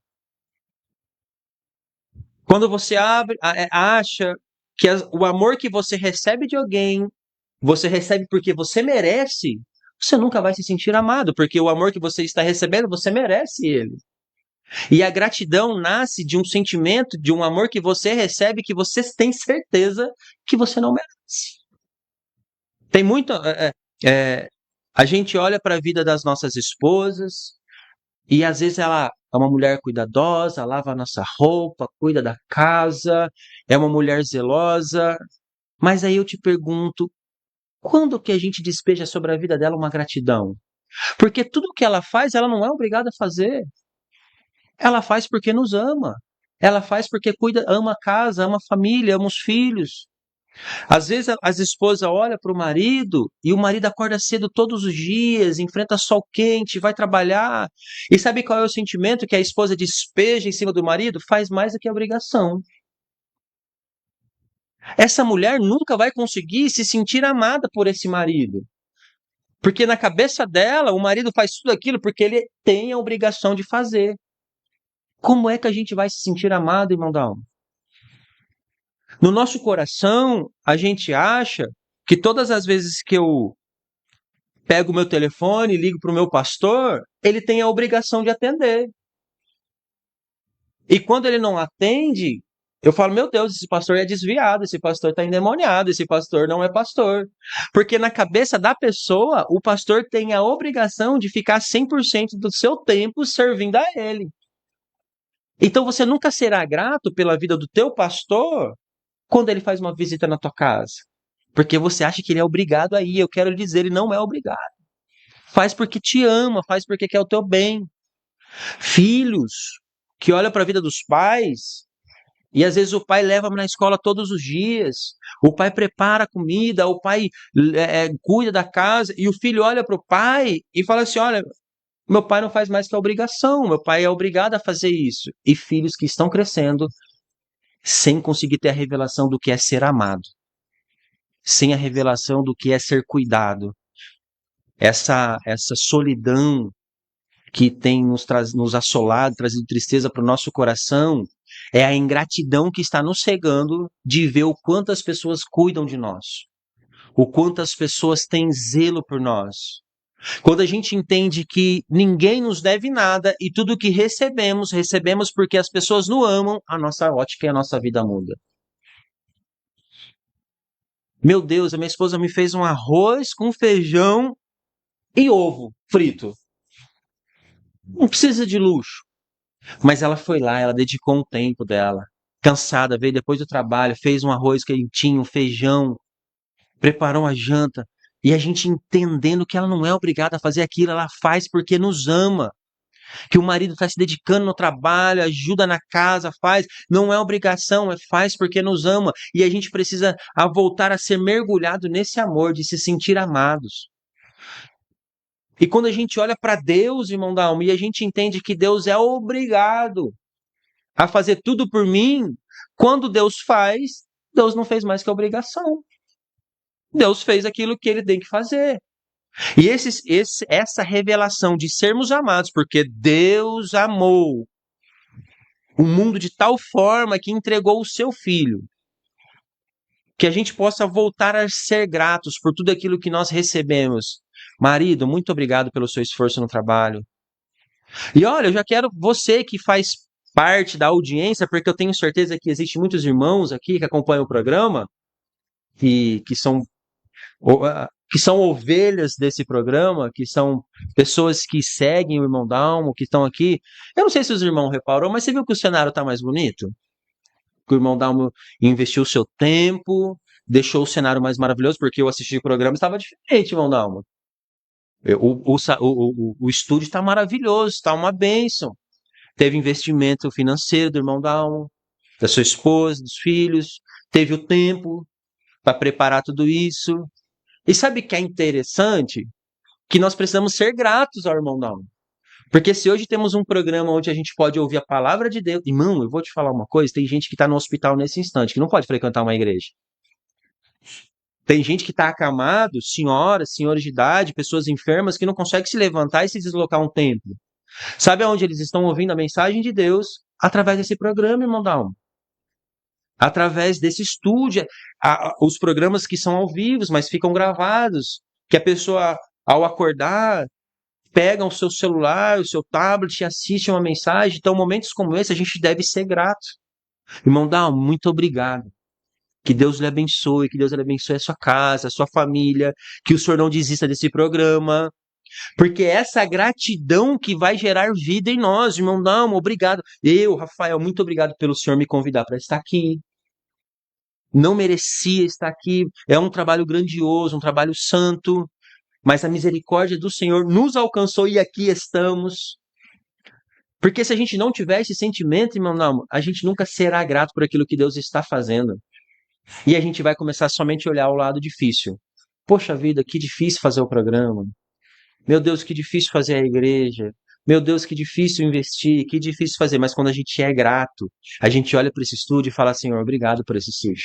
Quando você acha que o amor que você recebe de alguém, você recebe porque você merece, você nunca vai se sentir amado, porque o amor que você está recebendo, você merece ele. E a gratidão nasce de um sentimento, de um amor que você recebe, que você tem certeza que você não merece. Tem muito... a gente olha para a vida das nossas esposas e às vezes ela é uma mulher cuidadosa, lava a nossa roupa, cuida da casa, é uma mulher zelosa. Mas aí eu te pergunto, quando que a gente despeja sobre a vida dela uma gratidão? Porque tudo que ela faz, ela não é obrigada a fazer. Ela faz porque nos ama. Ela faz porque ama a casa, ama a família, ama os filhos. Às vezes as esposas olham para o marido e o marido acorda cedo todos os dias, enfrenta sol quente, vai trabalhar. E sabe qual é o sentimento que a esposa despeja em cima do marido? Faz mais do que a obrigação. Essa mulher nunca vai conseguir se sentir amada por esse marido. Porque na cabeça dela, o marido faz tudo aquilo porque ele tem a obrigação de fazer. Como é que a gente vai se sentir amado, irmão da alma? No nosso coração, a gente acha que todas as vezes que eu pego o meu telefone e ligo para o meu pastor, ele tem a obrigação de atender. E quando ele não atende, eu falo, meu Deus, esse pastor é desviado, esse pastor está endemoniado, esse pastor não é pastor. Porque na cabeça da pessoa, o pastor tem a obrigação de ficar 100% do seu tempo servindo a ele. Então você nunca será grato pela vida do teu pastor quando ele faz uma visita na tua casa. Porque você acha que ele é obrigado a ir. Eu quero dizer, ele não é obrigado. Faz porque te ama, faz porque quer o teu bem. Filhos que olham para a vida dos pais e às vezes o pai leva na escola todos os dias, o pai prepara a comida, o pai cuida da casa e o filho olha para o pai e fala assim, olha, meu pai não faz mais que a obrigação, meu pai é obrigado a fazer isso. E filhos que estão crescendo sem conseguir ter a revelação do que é ser amado, sem a revelação do que é ser cuidado. Essa solidão que tem nos assolado, trazido tristeza para o nosso coração, é a ingratidão que está nos cegando de ver o quanto as pessoas cuidam de nós, o quanto as pessoas têm zelo por nós. Quando a gente entende que ninguém nos deve nada e tudo que recebemos, recebemos porque as pessoas nos amam, a nossa ótica e a nossa vida muda. Meu Deus, a minha esposa me fez um arroz com feijão e ovo frito. Não precisa de luxo. Mas ela foi lá, ela dedicou um tempo dela. Cansada, veio depois do trabalho, fez um arroz quentinho, um feijão, preparou a janta. E a gente entendendo que ela não é obrigada a fazer aquilo, ela faz porque nos ama. Que o marido está se dedicando no trabalho, ajuda na casa, faz. Não é obrigação, faz porque nos ama. E a gente precisa voltar a ser mergulhado nesse amor, de se sentir amados. E quando a gente olha para Deus, irmão da alma, e a gente entende que Deus é obrigado a fazer tudo por mim, quando Deus faz, Deus não fez mais que a obrigação. Deus fez aquilo que ele tem que fazer. E essa revelação de sermos amados, porque Deus amou o mundo de tal forma que entregou o seu Filho, que a gente possa voltar a ser gratos por tudo aquilo que nós recebemos. Marido, muito obrigado pelo seu esforço no trabalho. E olha, eu já quero você que faz parte da audiência, porque eu tenho certeza que existem muitos irmãos aqui que acompanham o programa, que são ovelhas desse programa, que são pessoas que seguem o Irmão Dalmo, que estão aqui. Eu não sei se os irmãos reparou, mas você viu que o cenário está mais bonito? Que o Irmão Dalmo investiu o seu tempo, deixou o cenário mais maravilhoso, porque eu assisti o programa e estava diferente, Irmão Dalmo. O estúdio está maravilhoso, está uma bênção. Teve investimento financeiro do Irmão Dalmo, da sua esposa, dos filhos, teve o tempo para preparar tudo isso. E sabe o que é interessante? Que nós precisamos ser gratos ao Irmão Dalmo. Porque se hoje temos um programa onde a gente pode ouvir a palavra de Deus... Irmão, eu vou te falar uma coisa, tem gente que está no hospital nesse instante, que não pode frequentar uma igreja. Tem gente que está acamado, senhoras de idade, pessoas enfermas, que não conseguem se levantar e se deslocar um templo. Sabe aonde eles estão ouvindo a mensagem de Deus? Através desse programa, Irmão Dalmo. Através desse estúdio, os programas que são ao vivo, mas ficam gravados, que a pessoa, ao acordar, pega o seu celular, o seu tablet e assiste uma mensagem. Então, momentos como esse, a gente deve ser grato. Irmão Dalmo, muito obrigado. Que Deus lhe abençoe, que Deus lhe abençoe a sua casa, a sua família, que o senhor não desista desse programa. Porque essa gratidão que vai gerar vida em nós, irmão Dalmo, obrigado. Eu, Rafael, muito obrigado pelo senhor me convidar para estar aqui. Não merecia estar aqui. É um trabalho grandioso, um trabalho santo, mas a misericórdia do Senhor nos alcançou e aqui estamos. Porque se a gente não tiver esse sentimento, irmão Dalmo, a gente nunca será grato por aquilo que Deus está fazendo. E a gente vai começar somente a olhar o lado difícil. Poxa vida, que difícil fazer o programa. Meu Deus, que difícil fazer a igreja. Meu Deus, que difícil investir, que difícil fazer. Mas quando a gente é grato, a gente olha para esse estúdio e fala, Senhor, obrigado por esse estúdio.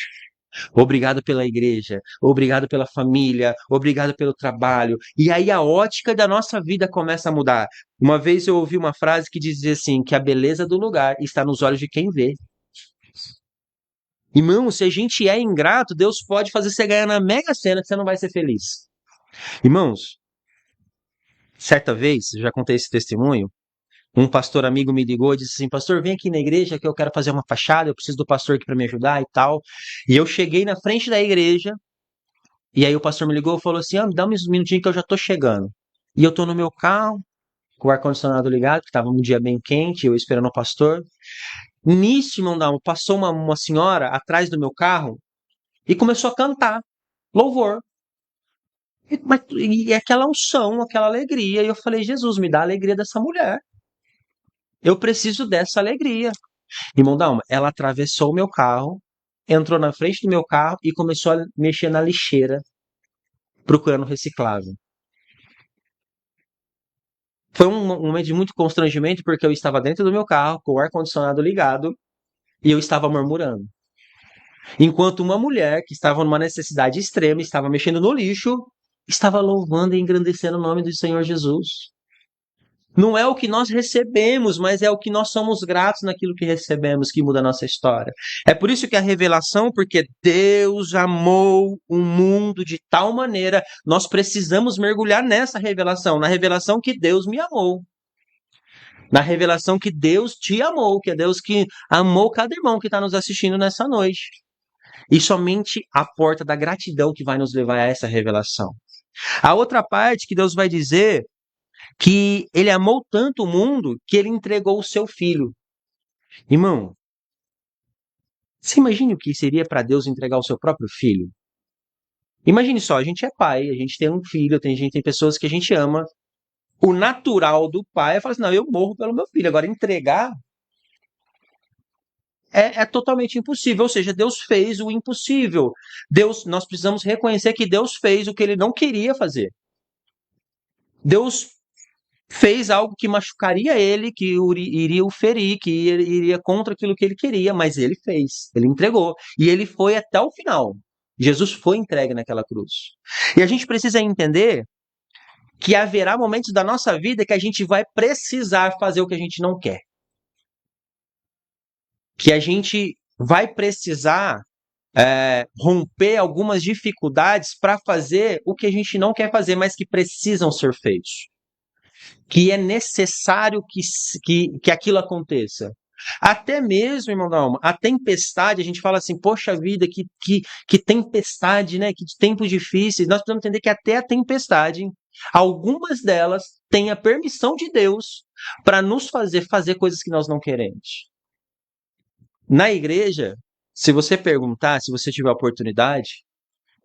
Obrigado pela igreja, obrigado pela família, obrigado pelo trabalho. E aí a ótica da nossa vida começa a mudar. Uma vez eu ouvi uma frase que dizia assim, que a beleza do lugar está nos olhos de quem vê. Irmão, se a gente é ingrato, Deus pode fazer você ganhar na Mega Sena que você não vai ser feliz. Irmãos, certa vez, eu já contei esse testemunho, um pastor amigo me ligou e disse assim, pastor, vem aqui na igreja que eu quero fazer uma fachada, eu preciso do pastor aqui para me ajudar e tal. E eu cheguei na frente da igreja, e aí o pastor me ligou e falou assim, me dá uns minutinhos que eu já tô chegando. E eu tô no meu carro, com o ar-condicionado ligado, que estava um dia bem quente, eu esperando o pastor. Nisso, irmão Dalmo, passou uma senhora atrás do meu carro e começou a cantar louvor. E aquela unção, aquela alegria. E eu falei, Jesus, me dá a alegria dessa mulher. Eu preciso dessa alegria. Irmão Dalma, ela atravessou o meu carro, entrou na frente do meu carro e começou a mexer na lixeira, procurando reciclável. Foi um momento de muito constrangimento, porque eu estava dentro do meu carro, com o ar-condicionado ligado, e eu estava murmurando. Enquanto uma mulher que estava numa necessidade extrema, estava mexendo no lixo, estava louvando e engrandecendo o nome do Senhor Jesus. Não é o que nós recebemos, mas é o que nós somos gratos naquilo que recebemos que muda a nossa história. É por isso que a revelação, porque Deus amou o mundo de tal maneira, nós precisamos mergulhar nessa revelação, na revelação que Deus me amou. Na revelação que Deus te amou, que é Deus que amou cada irmão que está nos assistindo nessa noite. E somente a porta da gratidão que vai nos levar a essa revelação. A outra parte que Deus vai dizer que ele amou tanto o mundo que ele entregou o seu filho. Irmão, você imagina o que seria para Deus entregar o seu próprio filho? Imagine só, a gente é pai, a gente tem um filho, tem pessoas que a gente ama. O natural do pai é falar assim, não, eu morro pelo meu filho. Agora, entregar é totalmente impossível. Ou seja, Deus fez o impossível. Nós precisamos reconhecer que Deus fez o que ele não queria fazer. Deus fez algo que machucaria ele, que iria o ferir, que iria contra aquilo que ele queria, mas ele fez, ele entregou. E ele foi até o final. Jesus foi entregue naquela cruz. E a gente precisa entender que haverá momentos da nossa vida que a gente vai precisar fazer o que a gente não quer. Que a gente vai precisar romper algumas dificuldades para fazer o que a gente não quer fazer, mas que precisam ser feitos. Que é necessário que aquilo aconteça. Até mesmo, irmão da alma, a tempestade, a gente fala assim, poxa vida, que tempestade, né? Que tempos difíceis. Nós precisamos entender que até a tempestade, algumas delas têm a permissão de Deus para nos fazer coisas que nós não queremos. Na igreja, se você perguntar, se você tiver a oportunidade,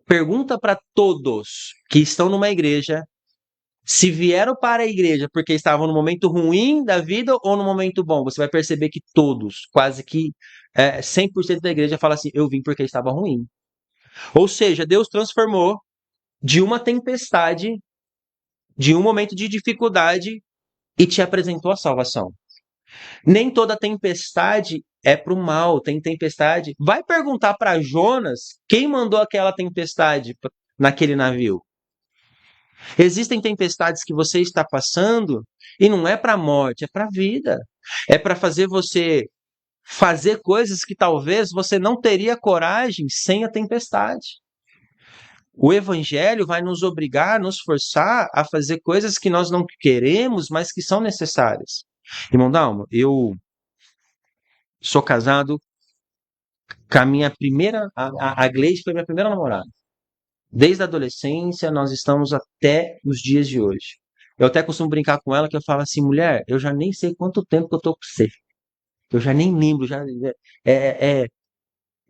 pergunta para todos que estão numa igreja se vieram para a igreja porque estavam no momento ruim da vida ou no momento bom. Você vai perceber que todos, quase que 100% da igreja fala assim, eu vim porque estava ruim. Ou seja, Deus transformou de uma tempestade, de um momento de dificuldade e te apresentou a salvação. Nem toda tempestade é para o mal, tem tempestade. Vai perguntar para Jonas quem mandou aquela tempestade naquele navio. Existem tempestades que você está passando e não é para a morte, é para a vida. É para fazer você fazer coisas que talvez você não teria coragem sem a tempestade. O evangelho vai nos obrigar, nos forçar a fazer coisas que nós não queremos, mas que são necessárias. Irmão Dalma, eu sou casado com a minha primeira... A Gleide foi minha primeira namorada. Desde a adolescência, nós estamos até os dias de hoje. Eu até costumo brincar com ela que eu falo assim, mulher, eu já nem sei quanto tempo que eu tô com você. Eu já nem lembro.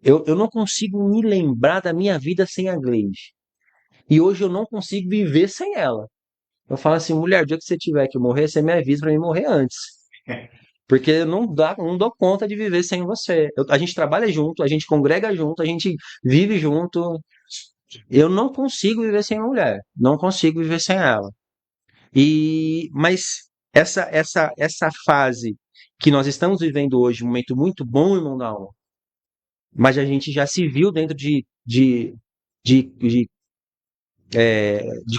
Eu não consigo me lembrar da minha vida sem a Gleide. E hoje eu não consigo viver sem ela. Eu falo assim, mulher, o dia que você tiver que morrer, você me avisa para mim morrer antes. Porque eu não dou conta de viver sem você. A gente trabalha junto, a gente congrega junto, a gente vive junto. Eu não consigo viver sem uma mulher. Não consigo viver sem ela. Mas essa fase que nós estamos vivendo hoje, um momento muito bom, irmão da alma, mas a gente já se viu dentro de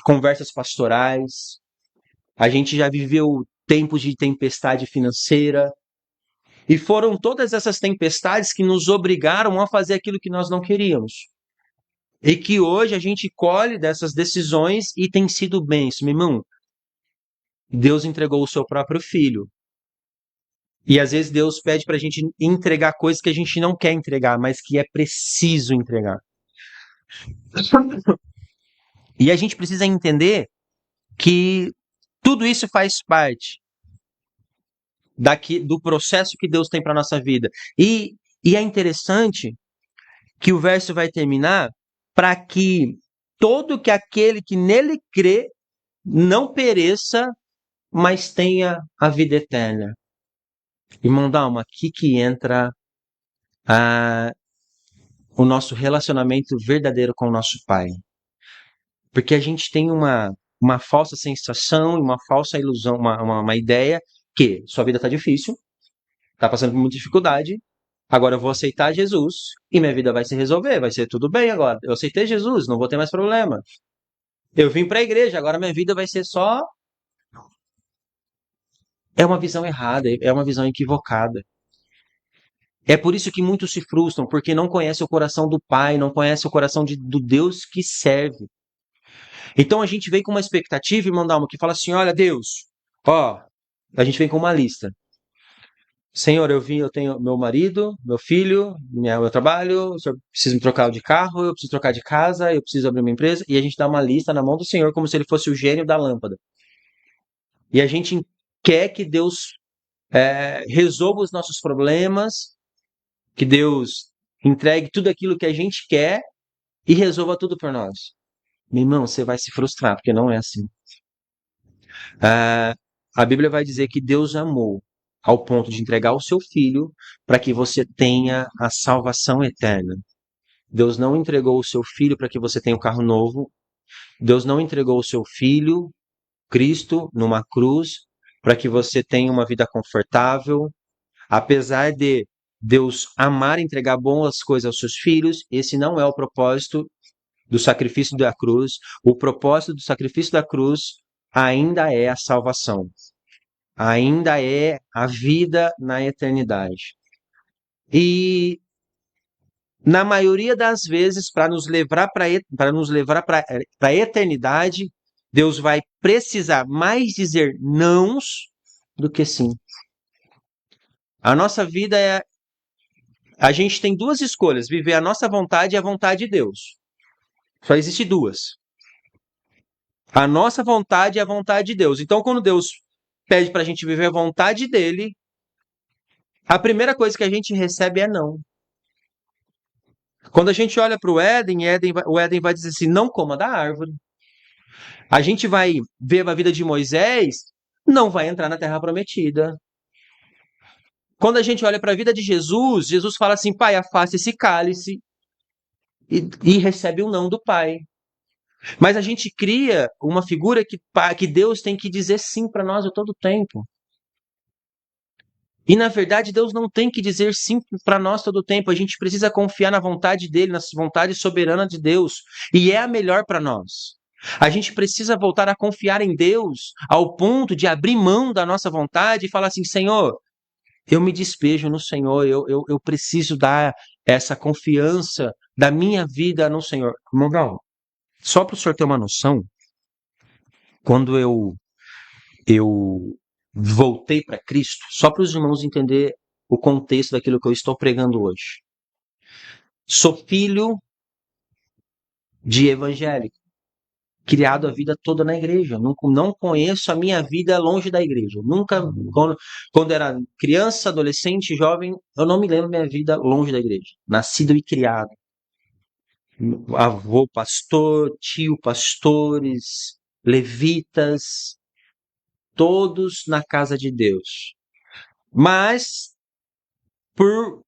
conversas pastorais, a gente já viveu tempos de tempestade financeira, E foram todas essas tempestades que nos obrigaram a fazer aquilo que nós não queríamos. E que hoje a gente colhe dessas decisões e tem sido bênção. Meu irmão, Deus entregou o seu próprio filho. E às vezes Deus pede para a gente entregar coisas que a gente não quer entregar, mas que é preciso entregar. E a gente precisa entender que tudo isso faz parte do processo que Deus tem para a nossa vida. E é interessante que o verso vai terminar para que todo que aquele que nele crê não pereça, mas tenha a vida eterna. Irmão Dalma, aqui que entra o nosso relacionamento verdadeiro com o nosso Pai. Porque a gente tem uma falsa sensação, uma falsa ilusão, uma ideia que sua vida está difícil, está passando por muita dificuldade, agora eu vou aceitar Jesus e minha vida vai se resolver, vai ser tudo bem agora. Eu aceitei Jesus, não vou ter mais problema. Eu vim para a igreja, agora minha vida vai ser só... É uma visão errada, é uma visão equivocada. É por isso que muitos se frustram, porque não conhecem o coração do Pai, não conhecem o coração do Deus que serve. Então a gente vem com uma expectativa, irmão Dalma, que fala assim, olha Deus, a gente vem com uma lista. Senhor, eu tenho meu marido, meu filho, meu trabalho, o senhor precisa me trocar de carro, eu preciso trocar de casa, eu preciso abrir uma empresa, e a gente dá uma lista na mão do Senhor como se ele fosse o gênio da lâmpada. E a gente quer que Deus resolva os nossos problemas, que Deus entregue tudo aquilo que a gente quer e resolva tudo por nós. Meu irmão, você vai se frustrar, porque não é assim. A Bíblia vai dizer que Deus amou ao ponto de entregar o seu filho para que você tenha a salvação eterna. Deus não entregou o seu filho para que você tenha um carro novo. Deus não entregou o seu filho, Cristo, numa cruz, para que você tenha uma vida confortável. Apesar de Deus amar e entregar boas coisas aos seus filhos, esse não é o propósito do sacrifício da cruz. O propósito do sacrifício da cruz ainda é a salvação. Ainda é a vida na eternidade. E na maioria das vezes, para nos levar para a eternidade, Deus vai precisar mais dizer nãos do que sim. A nossa vida a gente tem duas escolhas, viver a nossa vontade e a vontade de Deus. Só existe duas. A nossa vontade e a vontade de Deus. Então, quando Deus pede para a gente viver a vontade dele, a primeira coisa que a gente recebe é não. Quando a gente olha para o Éden vai dizer assim, não coma da árvore. A gente vai ver a vida de Moisés, não vai entrar na terra prometida. Quando a gente olha para a vida de Jesus, Jesus fala assim, Pai, afaste esse cálice e recebe o não do Pai. Mas a gente cria uma figura que Deus tem que dizer sim para nós a todo tempo. E na verdade Deus não tem que dizer sim para nós todo tempo. A gente precisa confiar na vontade dele, na vontade soberana de Deus. E é a melhor para nós. A gente precisa voltar a confiar em Deus ao ponto de abrir mão da nossa vontade e falar assim, Senhor, eu me despejo no Senhor, eu preciso dar essa confiança da minha vida no Senhor. Irmão, só para o senhor ter uma noção, quando eu voltei para Cristo, só para os irmãos entenderem o contexto daquilo que eu estou pregando hoje. Sou filho de evangélico, criado a vida toda na igreja. Não conheço a minha vida longe da igreja. Nunca, quando era criança, adolescente, jovem, eu não me lembro da minha vida longe da igreja. Nascido e criado. Avô pastor, tio pastores, levitas, todos na casa de Deus. Mas, por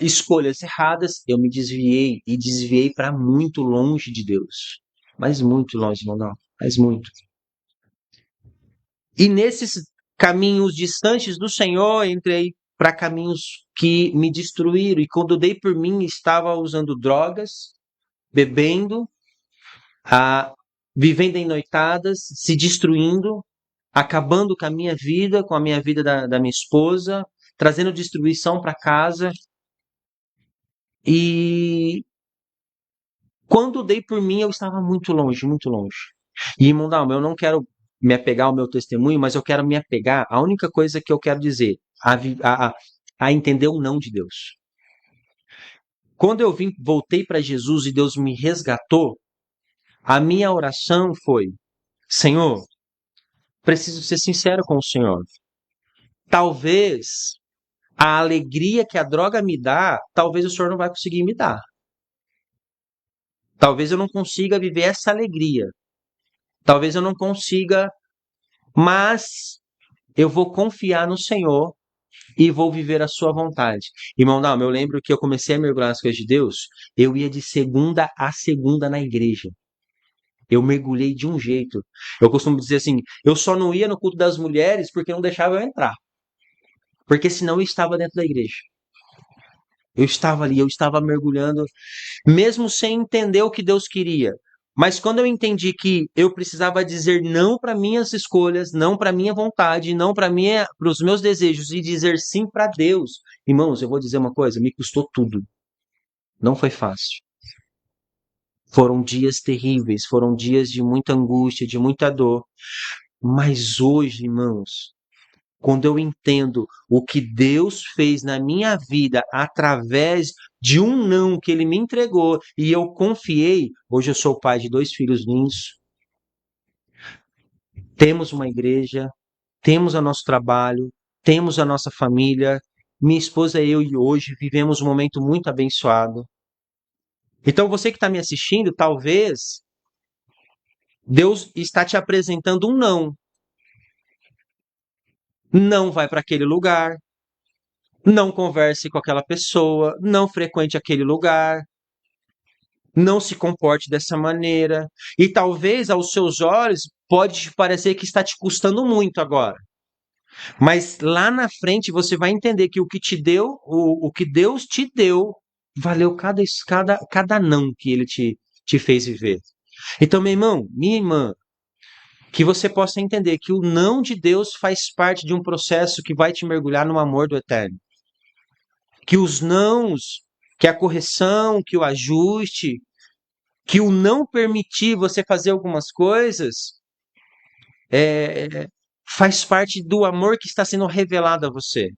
escolhas erradas, eu me desviei para muito longe de Deus. Mas muito longe, não, mas muito. E nesses caminhos distantes do Senhor, entrei para caminhos que me destruíram. E quando dei por mim, estava usando drogas, bebendo, vivendo em noitadas, se destruindo, acabando com a minha vida da minha esposa, trazendo destruição para casa. E quando dei por mim, eu estava muito longe, muito longe. E, irmão Dalmo, eu não quero me apegar ao meu testemunho, mas eu quero me apegar à única coisa que eu quero dizer, a entender o não de Deus. Quando eu voltei para Jesus e Deus me resgatou, a minha oração foi: Senhor, preciso ser sincero com o Senhor. Talvez a alegria que a droga me dá, talvez o Senhor não vai conseguir me dar. Talvez eu não consiga viver essa alegria. Talvez eu não consiga, mas eu vou confiar no Senhor e vou viver a sua vontade. Irmão Dalmo, eu lembro que eu comecei a mergulhar nas coisas de Deus, eu ia de segunda a segunda na igreja. Eu mergulhei de um jeito. Eu costumo dizer assim, eu só não ia no culto das mulheres porque não deixava eu entrar. Porque senão eu estava dentro da igreja. Eu estava ali, eu estava mergulhando, mesmo sem entender o que Deus queria. Mas quando eu entendi que eu precisava dizer não para minhas escolhas, não para minha vontade, não para os meus desejos e dizer sim para Deus, irmãos, eu vou dizer uma coisa, me custou tudo. Não foi fácil. Foram dias terríveis, foram dias de muita angústia, de muita dor. Mas hoje, irmãos, quando eu entendo o que Deus fez na minha vida através de um não que Ele me entregou e eu confiei, hoje eu sou pai de 2 filhos lindos, temos uma igreja, temos o nosso trabalho, temos a nossa família, minha esposa e eu hoje vivemos um momento muito abençoado. Então você que está me assistindo, talvez Deus está te apresentando um não. Não vai para aquele lugar, não converse com aquela pessoa, não frequente aquele lugar, não se comporte dessa maneira. E talvez aos seus olhos pode te parecer que está te custando muito agora. Mas lá na frente você vai entender que o que te deu, o que Deus te deu, valeu cada não que Ele te fez viver. Então, meu irmão, minha irmã, que você possa entender que o não de Deus faz parte de um processo que vai te mergulhar no amor do eterno. Que os nãos, que a correção, que o ajuste, que o não permitir você fazer algumas coisas, faz parte do amor que está sendo revelado a você.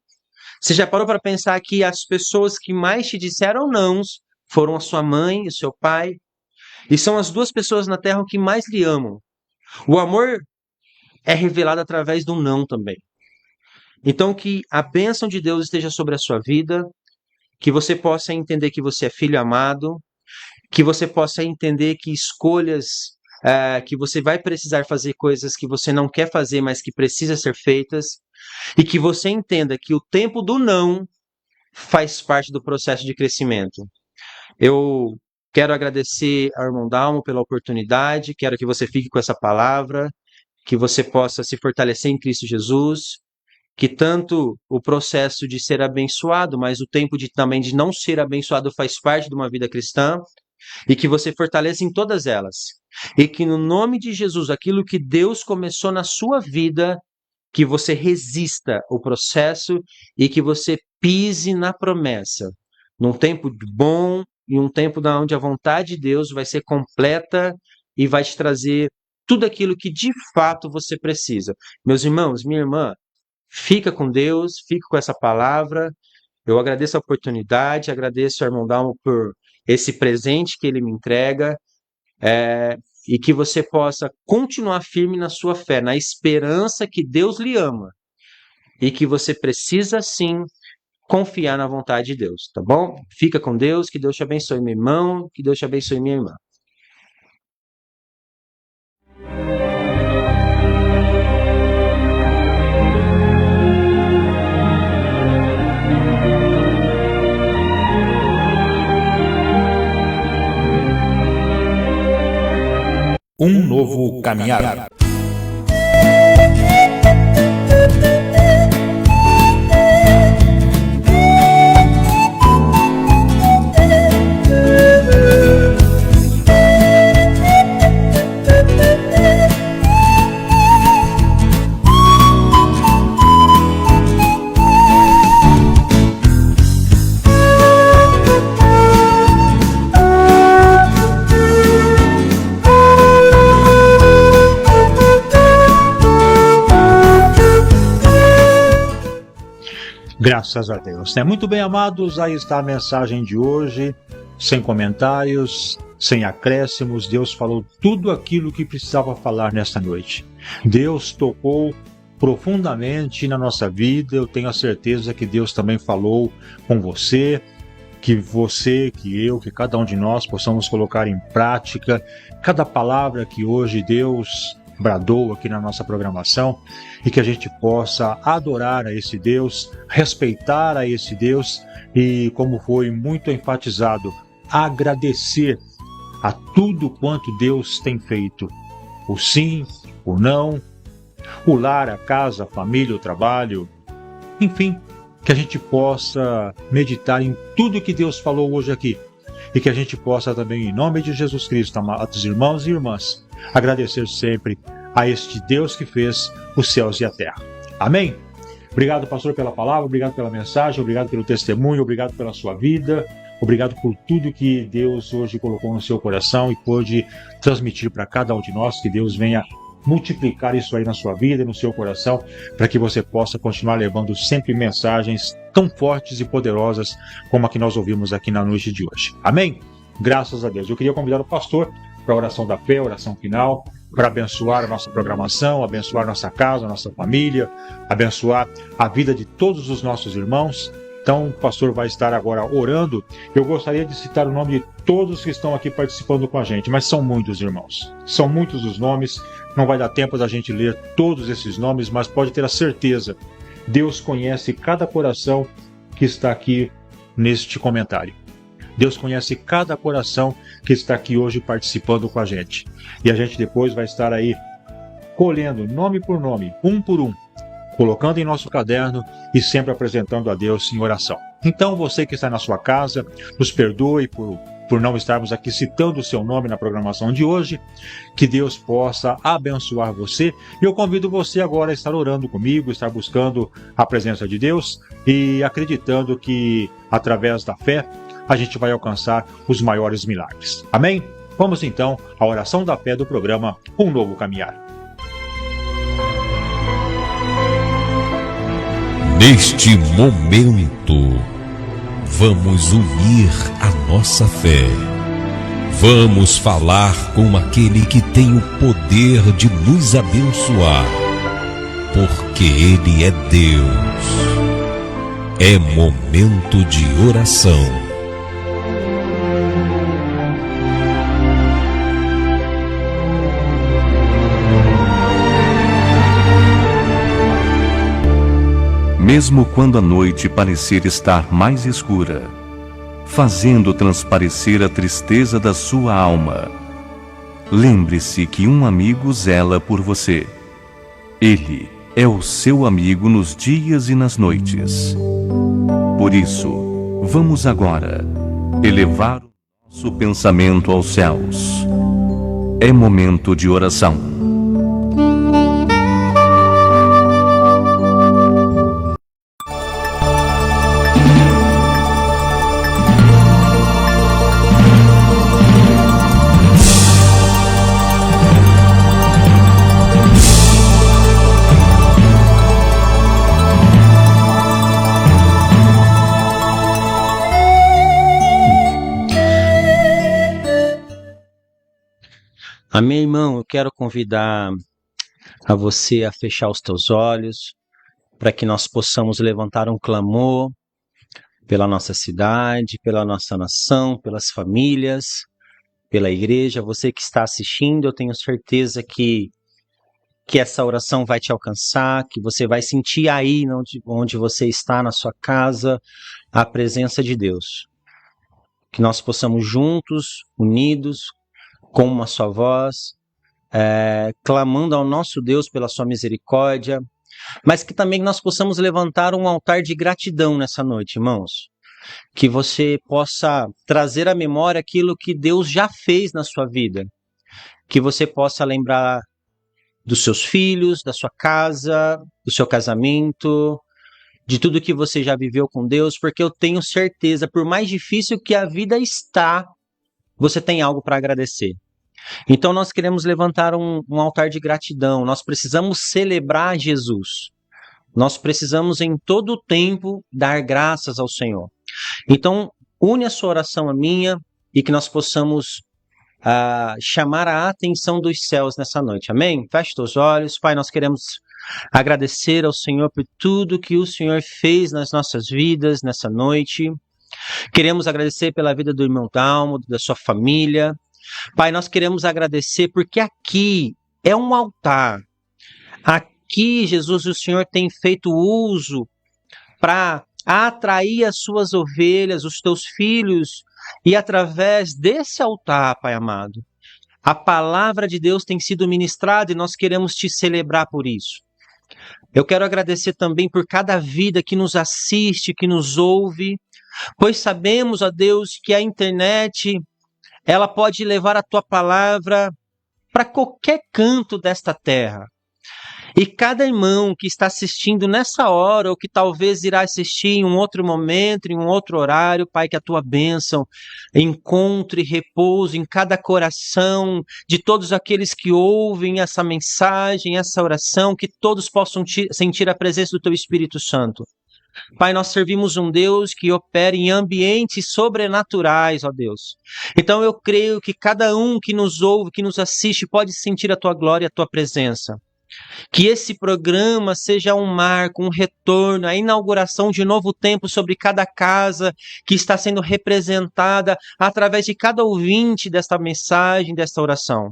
Você já parou para pensar que as pessoas que mais te disseram nãos foram a sua mãe e o seu pai? E são as 2 pessoas na terra que mais lhe amam. O amor é revelado através do não também. Então, que a bênção de Deus esteja sobre a sua vida, que você possa entender que você é filho amado, que você possa entender que escolhas, que você vai precisar fazer coisas que você não quer fazer, mas que precisa ser feitas, e que você entenda que o tempo do não faz parte do processo de crescimento. Eu quero agradecer ao irmão Dalmo pela oportunidade, quero que você fique com essa palavra, que você possa se fortalecer em Cristo Jesus, que tanto o processo de ser abençoado, mas o tempo também de não ser abençoado faz parte de uma vida cristã, e que você fortaleça em todas elas. E que no nome de Jesus, aquilo que Deus começou na sua vida, que você resista o processo e que você pise na promessa. Num tempo bom e um tempo onde a vontade de Deus vai ser completa e vai te trazer tudo aquilo que de fato você precisa. Meus irmãos, minha irmã, fica com Deus, fica com essa palavra. Eu agradeço a oportunidade, agradeço ao irmão Dalmo por esse presente que ele me entrega, e que você possa continuar firme na sua fé, na esperança que Deus lhe ama, e que você precisa sim confiar na vontade de Deus, tá bom? Fica com Deus, que Deus te abençoe, meu irmão, que Deus te abençoe, minha irmã. Um novo caminhar. Graças a Deus, né? Muito bem, amados, aí está a mensagem de hoje, sem comentários, sem acréscimos. Deus falou tudo aquilo que precisava falar nesta noite. Deus tocou profundamente na nossa vida. Eu tenho a certeza que Deus também falou com você, que eu, que cada um de nós possamos colocar em prática cada palavra que hoje Deus bradou aqui na nossa programação, e que a gente possa adorar a esse Deus, respeitar a esse Deus e, como foi muito enfatizado, agradecer a tudo quanto Deus tem feito. O sim, o não, o lar, a casa, a família, o trabalho, enfim, que a gente possa meditar em tudo que Deus falou hoje aqui, e que a gente possa também, em nome de Jesus Cristo, amados irmãos e irmãs, agradecer sempre a este Deus que fez os céus e a terra. Amém? Obrigado, pastor, pela palavra, obrigado pela mensagem, obrigado pelo testemunho, obrigado pela sua vida, obrigado por tudo que Deus hoje colocou no seu coração e pôde transmitir para cada um de nós. Que Deus venha multiplicar isso aí na sua vida e no seu coração, para que você possa continuar levando sempre mensagens tão fortes e poderosas como a que nós ouvimos aqui na noite de hoje. Amém? Graças a Deus. Eu queria convidar o pastor para a oração da fé, a oração final, para abençoar a nossa programação, abençoar nossa casa, nossa família, abençoar a vida de todos os nossos irmãos. Então, o pastor vai estar agora orando. Eu gostaria de citar o nome de todos que estão aqui participando com a gente, mas são muitos, irmãos. São muitos os nomes, não vai dar tempo da gente ler todos esses nomes, mas pode ter a certeza, Deus conhece cada coração que está aqui neste comentário. Deus conhece cada coração que está aqui hoje participando com a gente. E a gente depois vai estar aí colhendo nome por nome, um por um, colocando em nosso caderno e sempre apresentando a Deus em oração. Então, você que está na sua casa, nos perdoe por não estarmos aqui citando o seu nome na programação de hoje. Que Deus possa abençoar você. E eu convido você agora a estar orando comigo, estar buscando a presença de Deus e acreditando que, através da fé, a gente vai alcançar os maiores milagres. Amém? Vamos então à oração da fé do programa Um Novo Caminhar. Neste momento, vamos unir a nossa fé. Vamos falar com aquele que tem o poder de nos abençoar, porque Ele é Deus. É momento de oração. Mesmo quando a noite parecer estar mais escura, fazendo transparecer a tristeza da sua alma, lembre-se que um amigo zela por você. Ele é o seu amigo nos dias e nas noites. Por isso, vamos agora elevar o nosso pensamento aos céus. É momento de oração. Amém, irmão? Eu quero convidar a você a fechar os teus olhos para que nós possamos levantar um clamor pela nossa cidade, pela nossa nação, pelas famílias, pela igreja. Você que está assistindo, eu tenho certeza que essa oração vai te alcançar, que você vai sentir aí onde você está, na sua casa, a presença de Deus. Que nós possamos juntos, unidos, com uma só voz, clamando ao nosso Deus pela sua misericórdia, mas que também nós possamos levantar um altar de gratidão nessa noite, irmãos. Que você possa trazer à memória aquilo que Deus já fez na sua vida. Que você possa lembrar dos seus filhos, da sua casa, do seu casamento, de tudo que você já viveu com Deus, porque eu tenho certeza, por mais difícil que a vida está, você tem algo para agradecer. Então nós queremos levantar um altar de gratidão. Nós precisamos celebrar Jesus. Nós precisamos em todo o tempo dar graças ao Senhor. Então, une a sua oração à minha e que nós possamos chamar a atenção dos céus nessa noite. Amém? Feche os olhos. Pai, nós queremos agradecer ao Senhor por tudo que o Senhor fez nas nossas vidas nessa noite. Queremos agradecer pela vida do irmão Dalmo, da sua família. Pai, nós queremos agradecer porque aqui é um altar. Aqui, Jesus, o Senhor tem feito uso para atrair as suas ovelhas, os teus filhos, e através desse altar, Pai amado, a palavra de Deus tem sido ministrada e nós queremos te celebrar por isso. Eu quero agradecer também por cada vida que nos assiste, que nos ouve, pois sabemos, ó Deus, que a internet, ela pode levar a tua palavra para qualquer canto desta terra. E cada irmão que está assistindo nessa hora, ou que talvez irá assistir em um outro momento, em um outro horário, Pai, que a tua bênção encontre repouso em cada coração de todos aqueles que ouvem essa mensagem, essa oração, que todos possam sentir a presença do teu Espírito Santo. Pai, nós servimos um Deus que opera em ambientes sobrenaturais, ó Deus. Então eu creio que cada um que nos ouve, que nos assiste, pode sentir a tua glória e a tua presença. Que esse programa seja um marco, um retorno, a inauguração de novo tempo sobre cada casa que está sendo representada através de cada ouvinte desta mensagem, desta oração.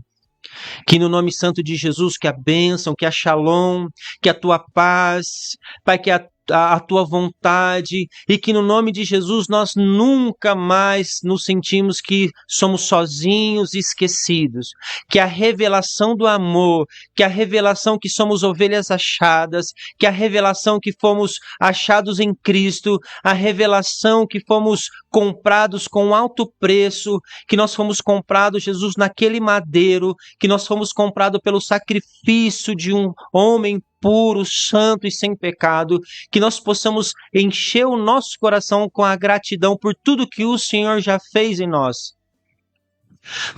Que no nome santo de Jesus, que a bênção, que a shalom, que a tua paz, Pai, que a tua vontade, e que no nome de Jesus nós nunca mais nos sentimos que somos sozinhos e esquecidos, que a revelação do amor, que a revelação que somos ovelhas achadas, que a revelação que fomos achados em Cristo, a revelação que fomos comprados com alto preço, que nós fomos comprados, Jesus, naquele madeiro, que nós fomos comprados pelo sacrifício de um homem puro, santo e sem pecado, que nós possamos encher o nosso coração com a gratidão por tudo que o Senhor já fez em nós.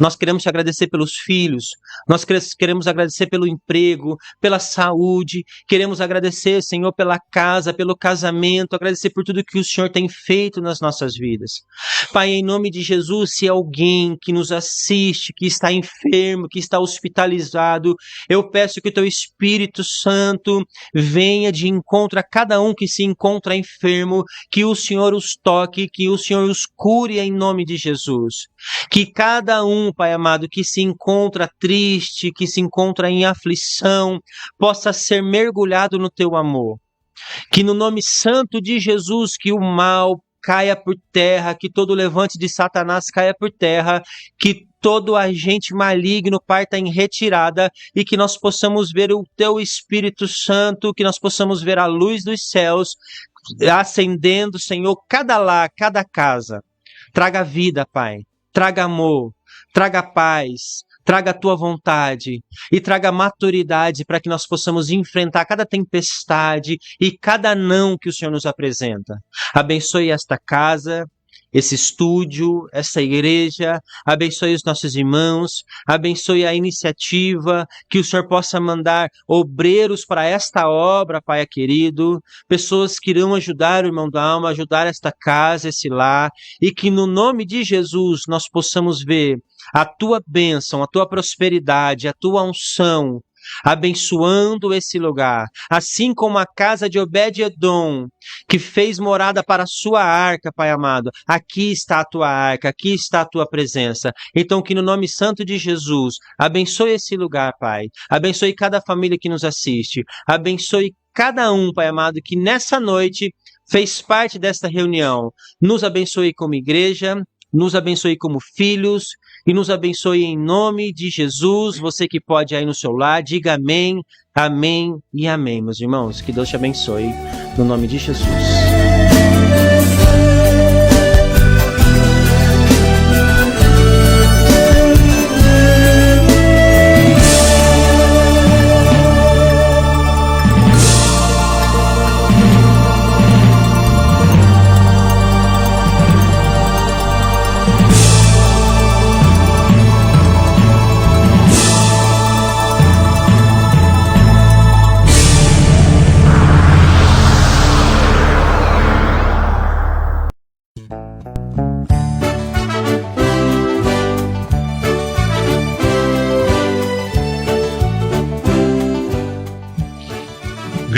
Nós queremos te agradecer pelos filhos, nós queremos agradecer pelo emprego, pela saúde, queremos agradecer, Senhor, pela casa, pelo casamento, agradecer por tudo que o Senhor tem feito nas nossas vidas. Pai, em nome de Jesus, se alguém que nos assiste, que está enfermo, que está hospitalizado, eu peço que o teu Espírito Santo venha de encontro a cada um que se encontra enfermo, que o Senhor os toque, que o Senhor os cure em nome de Jesus. Que cada um, Pai amado, que se encontra triste, que se encontra em aflição, possa ser mergulhado no teu amor. Que no nome santo de Jesus, que o mal caia por terra, que todo levante de Satanás caia por terra, que todo agente maligno parta em retirada e que nós possamos ver o teu Espírito Santo, que nós possamos ver a luz dos céus acendendo, Senhor, cada lar, cada casa. Traga vida, Pai. Traga amor, traga paz, traga a tua vontade e traga maturidade para que nós possamos enfrentar cada tempestade e cada não que o Senhor nos apresenta. Abençoe esta casa, esse estúdio, essa igreja, abençoe os nossos irmãos, abençoe a iniciativa, que o Senhor possa mandar obreiros para esta obra, Pai querido, pessoas que irão ajudar o irmão Dalmo, ajudar esta casa, esse lar, e que no nome de Jesus nós possamos ver a tua bênção, a tua prosperidade, a tua unção, abençoando esse lugar, assim como a casa de Obed-Edom, que fez morada para a sua arca, Pai amado. Aqui está a tua arca, aqui está a tua presença. Então que no nome santo de Jesus, abençoe esse lugar, Pai. Abençoe cada família que nos assiste. Abençoe cada um, Pai amado, que nessa noite fez parte desta reunião. Nos abençoe como igreja, nos abençoe como filhos e nos abençoe em nome de Jesus. Você que pode aí no seu lar, diga amém, amém e amém, meus irmãos. Que Deus te abençoe no nome de Jesus.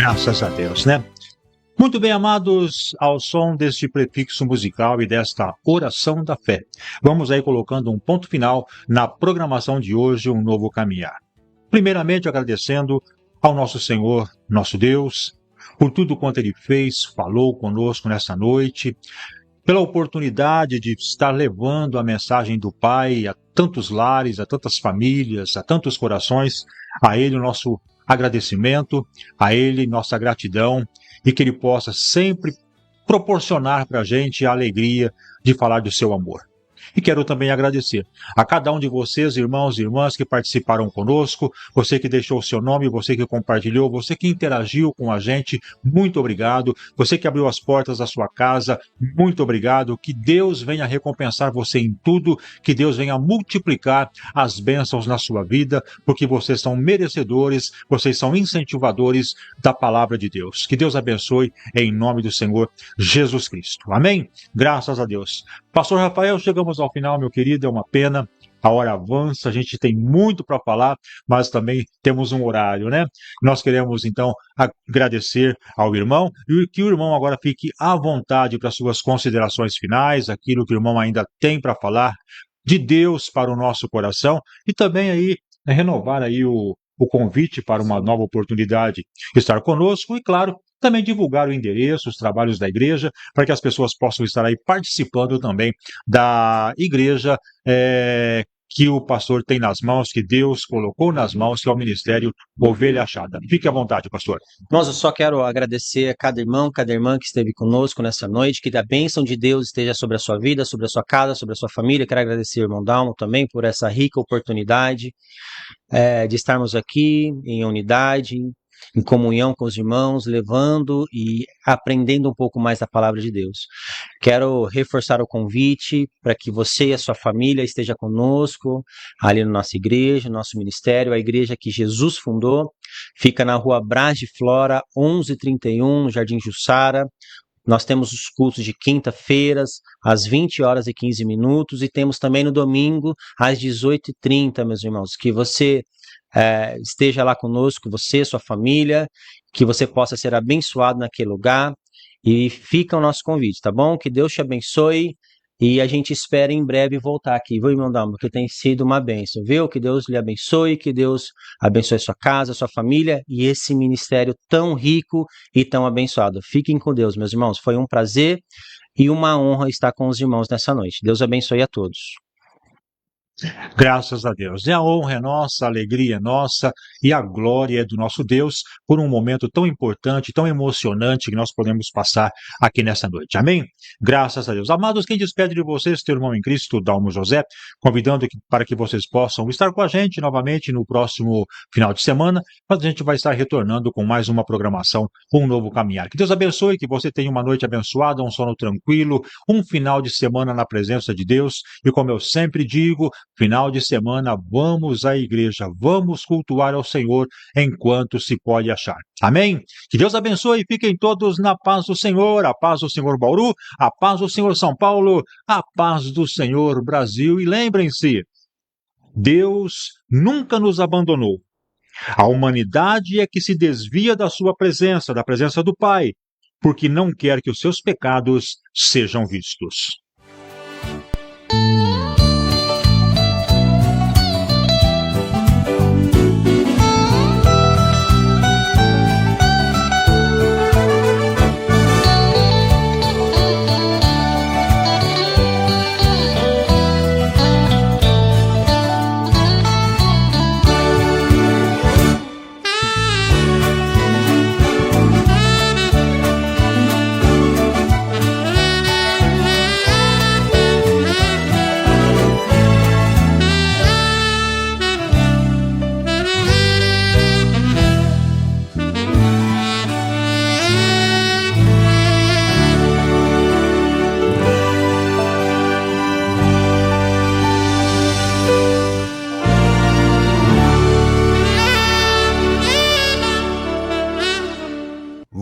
Graças a Deus, né? Muito bem, amados, ao som deste prefixo musical e desta oração da fé, vamos aí colocando um ponto final na programação de hoje, Um Novo Caminhar. Primeiramente, agradecendo ao nosso Senhor, nosso Deus, por tudo quanto Ele fez, falou conosco nessa noite, pela oportunidade de estar levando a mensagem do Pai a tantos lares, a tantas famílias, a tantos corações. A Ele o nosso agradecimento, a Ele nossa gratidão, e que Ele possa sempre proporcionar para a gente a alegria de falar do seu amor. E quero também agradecer a cada um de vocês, irmãos e irmãs, que participaram conosco, você que deixou o seu nome, você que compartilhou, você que interagiu com a gente, muito obrigado. Você que abriu as portas da sua casa, muito obrigado. Que Deus venha recompensar você em tudo, que Deus venha multiplicar as bênçãos na sua vida, porque vocês são merecedores, vocês são incentivadores da palavra de Deus. Que Deus abençoe em nome do Senhor Jesus Cristo. Amém? Graças a Deus. Pastor Rafael, chegamos ao final, meu querido, é uma pena, a hora avança, a gente tem muito para falar, mas também temos um horário, né? Nós queremos, então, agradecer ao irmão, e que o irmão agora fique à vontade para suas considerações finais, aquilo que o irmão ainda tem para falar de Deus para o nosso coração, e também aí renovar aí o convite para uma nova oportunidade estar conosco, e claro, também divulgar o endereço, os trabalhos da igreja, para que as pessoas possam estar aí participando também da igreja que o pastor tem nas mãos, que Deus colocou nas mãos, que é o Ministério Ovelha Achada. Fique à vontade, pastor. Nós, eu só quero agradecer a cada irmão, cada irmã que esteve conosco nessa noite, que a bênção de Deus esteja sobre a sua vida, sobre a sua casa, sobre a sua família. Quero agradecer ao irmão Dalmo também por essa rica oportunidade de estarmos aqui em unidade, em comunhão com os irmãos, levando e aprendendo um pouco mais da palavra de Deus. Quero reforçar o convite para que você e a sua família estejam conosco ali na nossa igreja, no nosso ministério, a igreja que Jesus fundou, fica na rua Brás de Flora, 1131, no Jardim Jussara. Nós temos os cultos de quinta-feiras, às 20 horas e 15 minutos, e temos também no domingo, às 18h30, meus irmãos, que você esteja lá conosco, você, sua família, que você possa ser abençoado naquele lugar, e fica o nosso convite, tá bom? Que Deus te abençoe, e a gente espera em breve voltar aqui, viu, irmão Dalmo? Porque tem sido uma bênção, viu? Que Deus lhe abençoe, que Deus abençoe sua casa, sua família, e esse ministério tão rico e tão abençoado. Fiquem com Deus, meus irmãos, foi um prazer e uma honra estar com os irmãos nessa noite. Deus abençoe a todos. Graças a Deus. E a honra é nossa, a alegria é nossa e a glória é do nosso Deus por um momento tão importante, tão emocionante que nós podemos passar aqui nessa noite. Amém? Graças a Deus. Amados, quem despede de vocês, teu irmão em Cristo, Dalmo José, convidando para que vocês possam estar com a gente novamente no próximo final de semana, mas a gente vai estar retornando com mais uma programação, Um Novo Caminhar. Que Deus abençoe, que você tenha uma noite abençoada, um sono tranquilo, um final de semana na presença de Deus, e como eu sempre digo, final de semana, vamos à igreja, vamos cultuar ao Senhor enquanto se pode achar. Amém? Que Deus abençoe e fiquem todos na paz do Senhor, a paz do Senhor Bauru, a paz do Senhor São Paulo, a paz do Senhor Brasil. E lembrem-se, Deus nunca nos abandonou. A humanidade é que se desvia da sua presença, da presença do Pai, porque não quer que os seus pecados sejam vistos.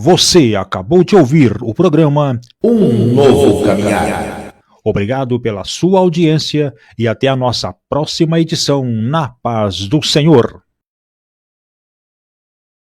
Você acabou de ouvir o programa Um Novo Caminhar. Obrigado pela sua audiência e até a nossa próxima edição, na paz do Senhor.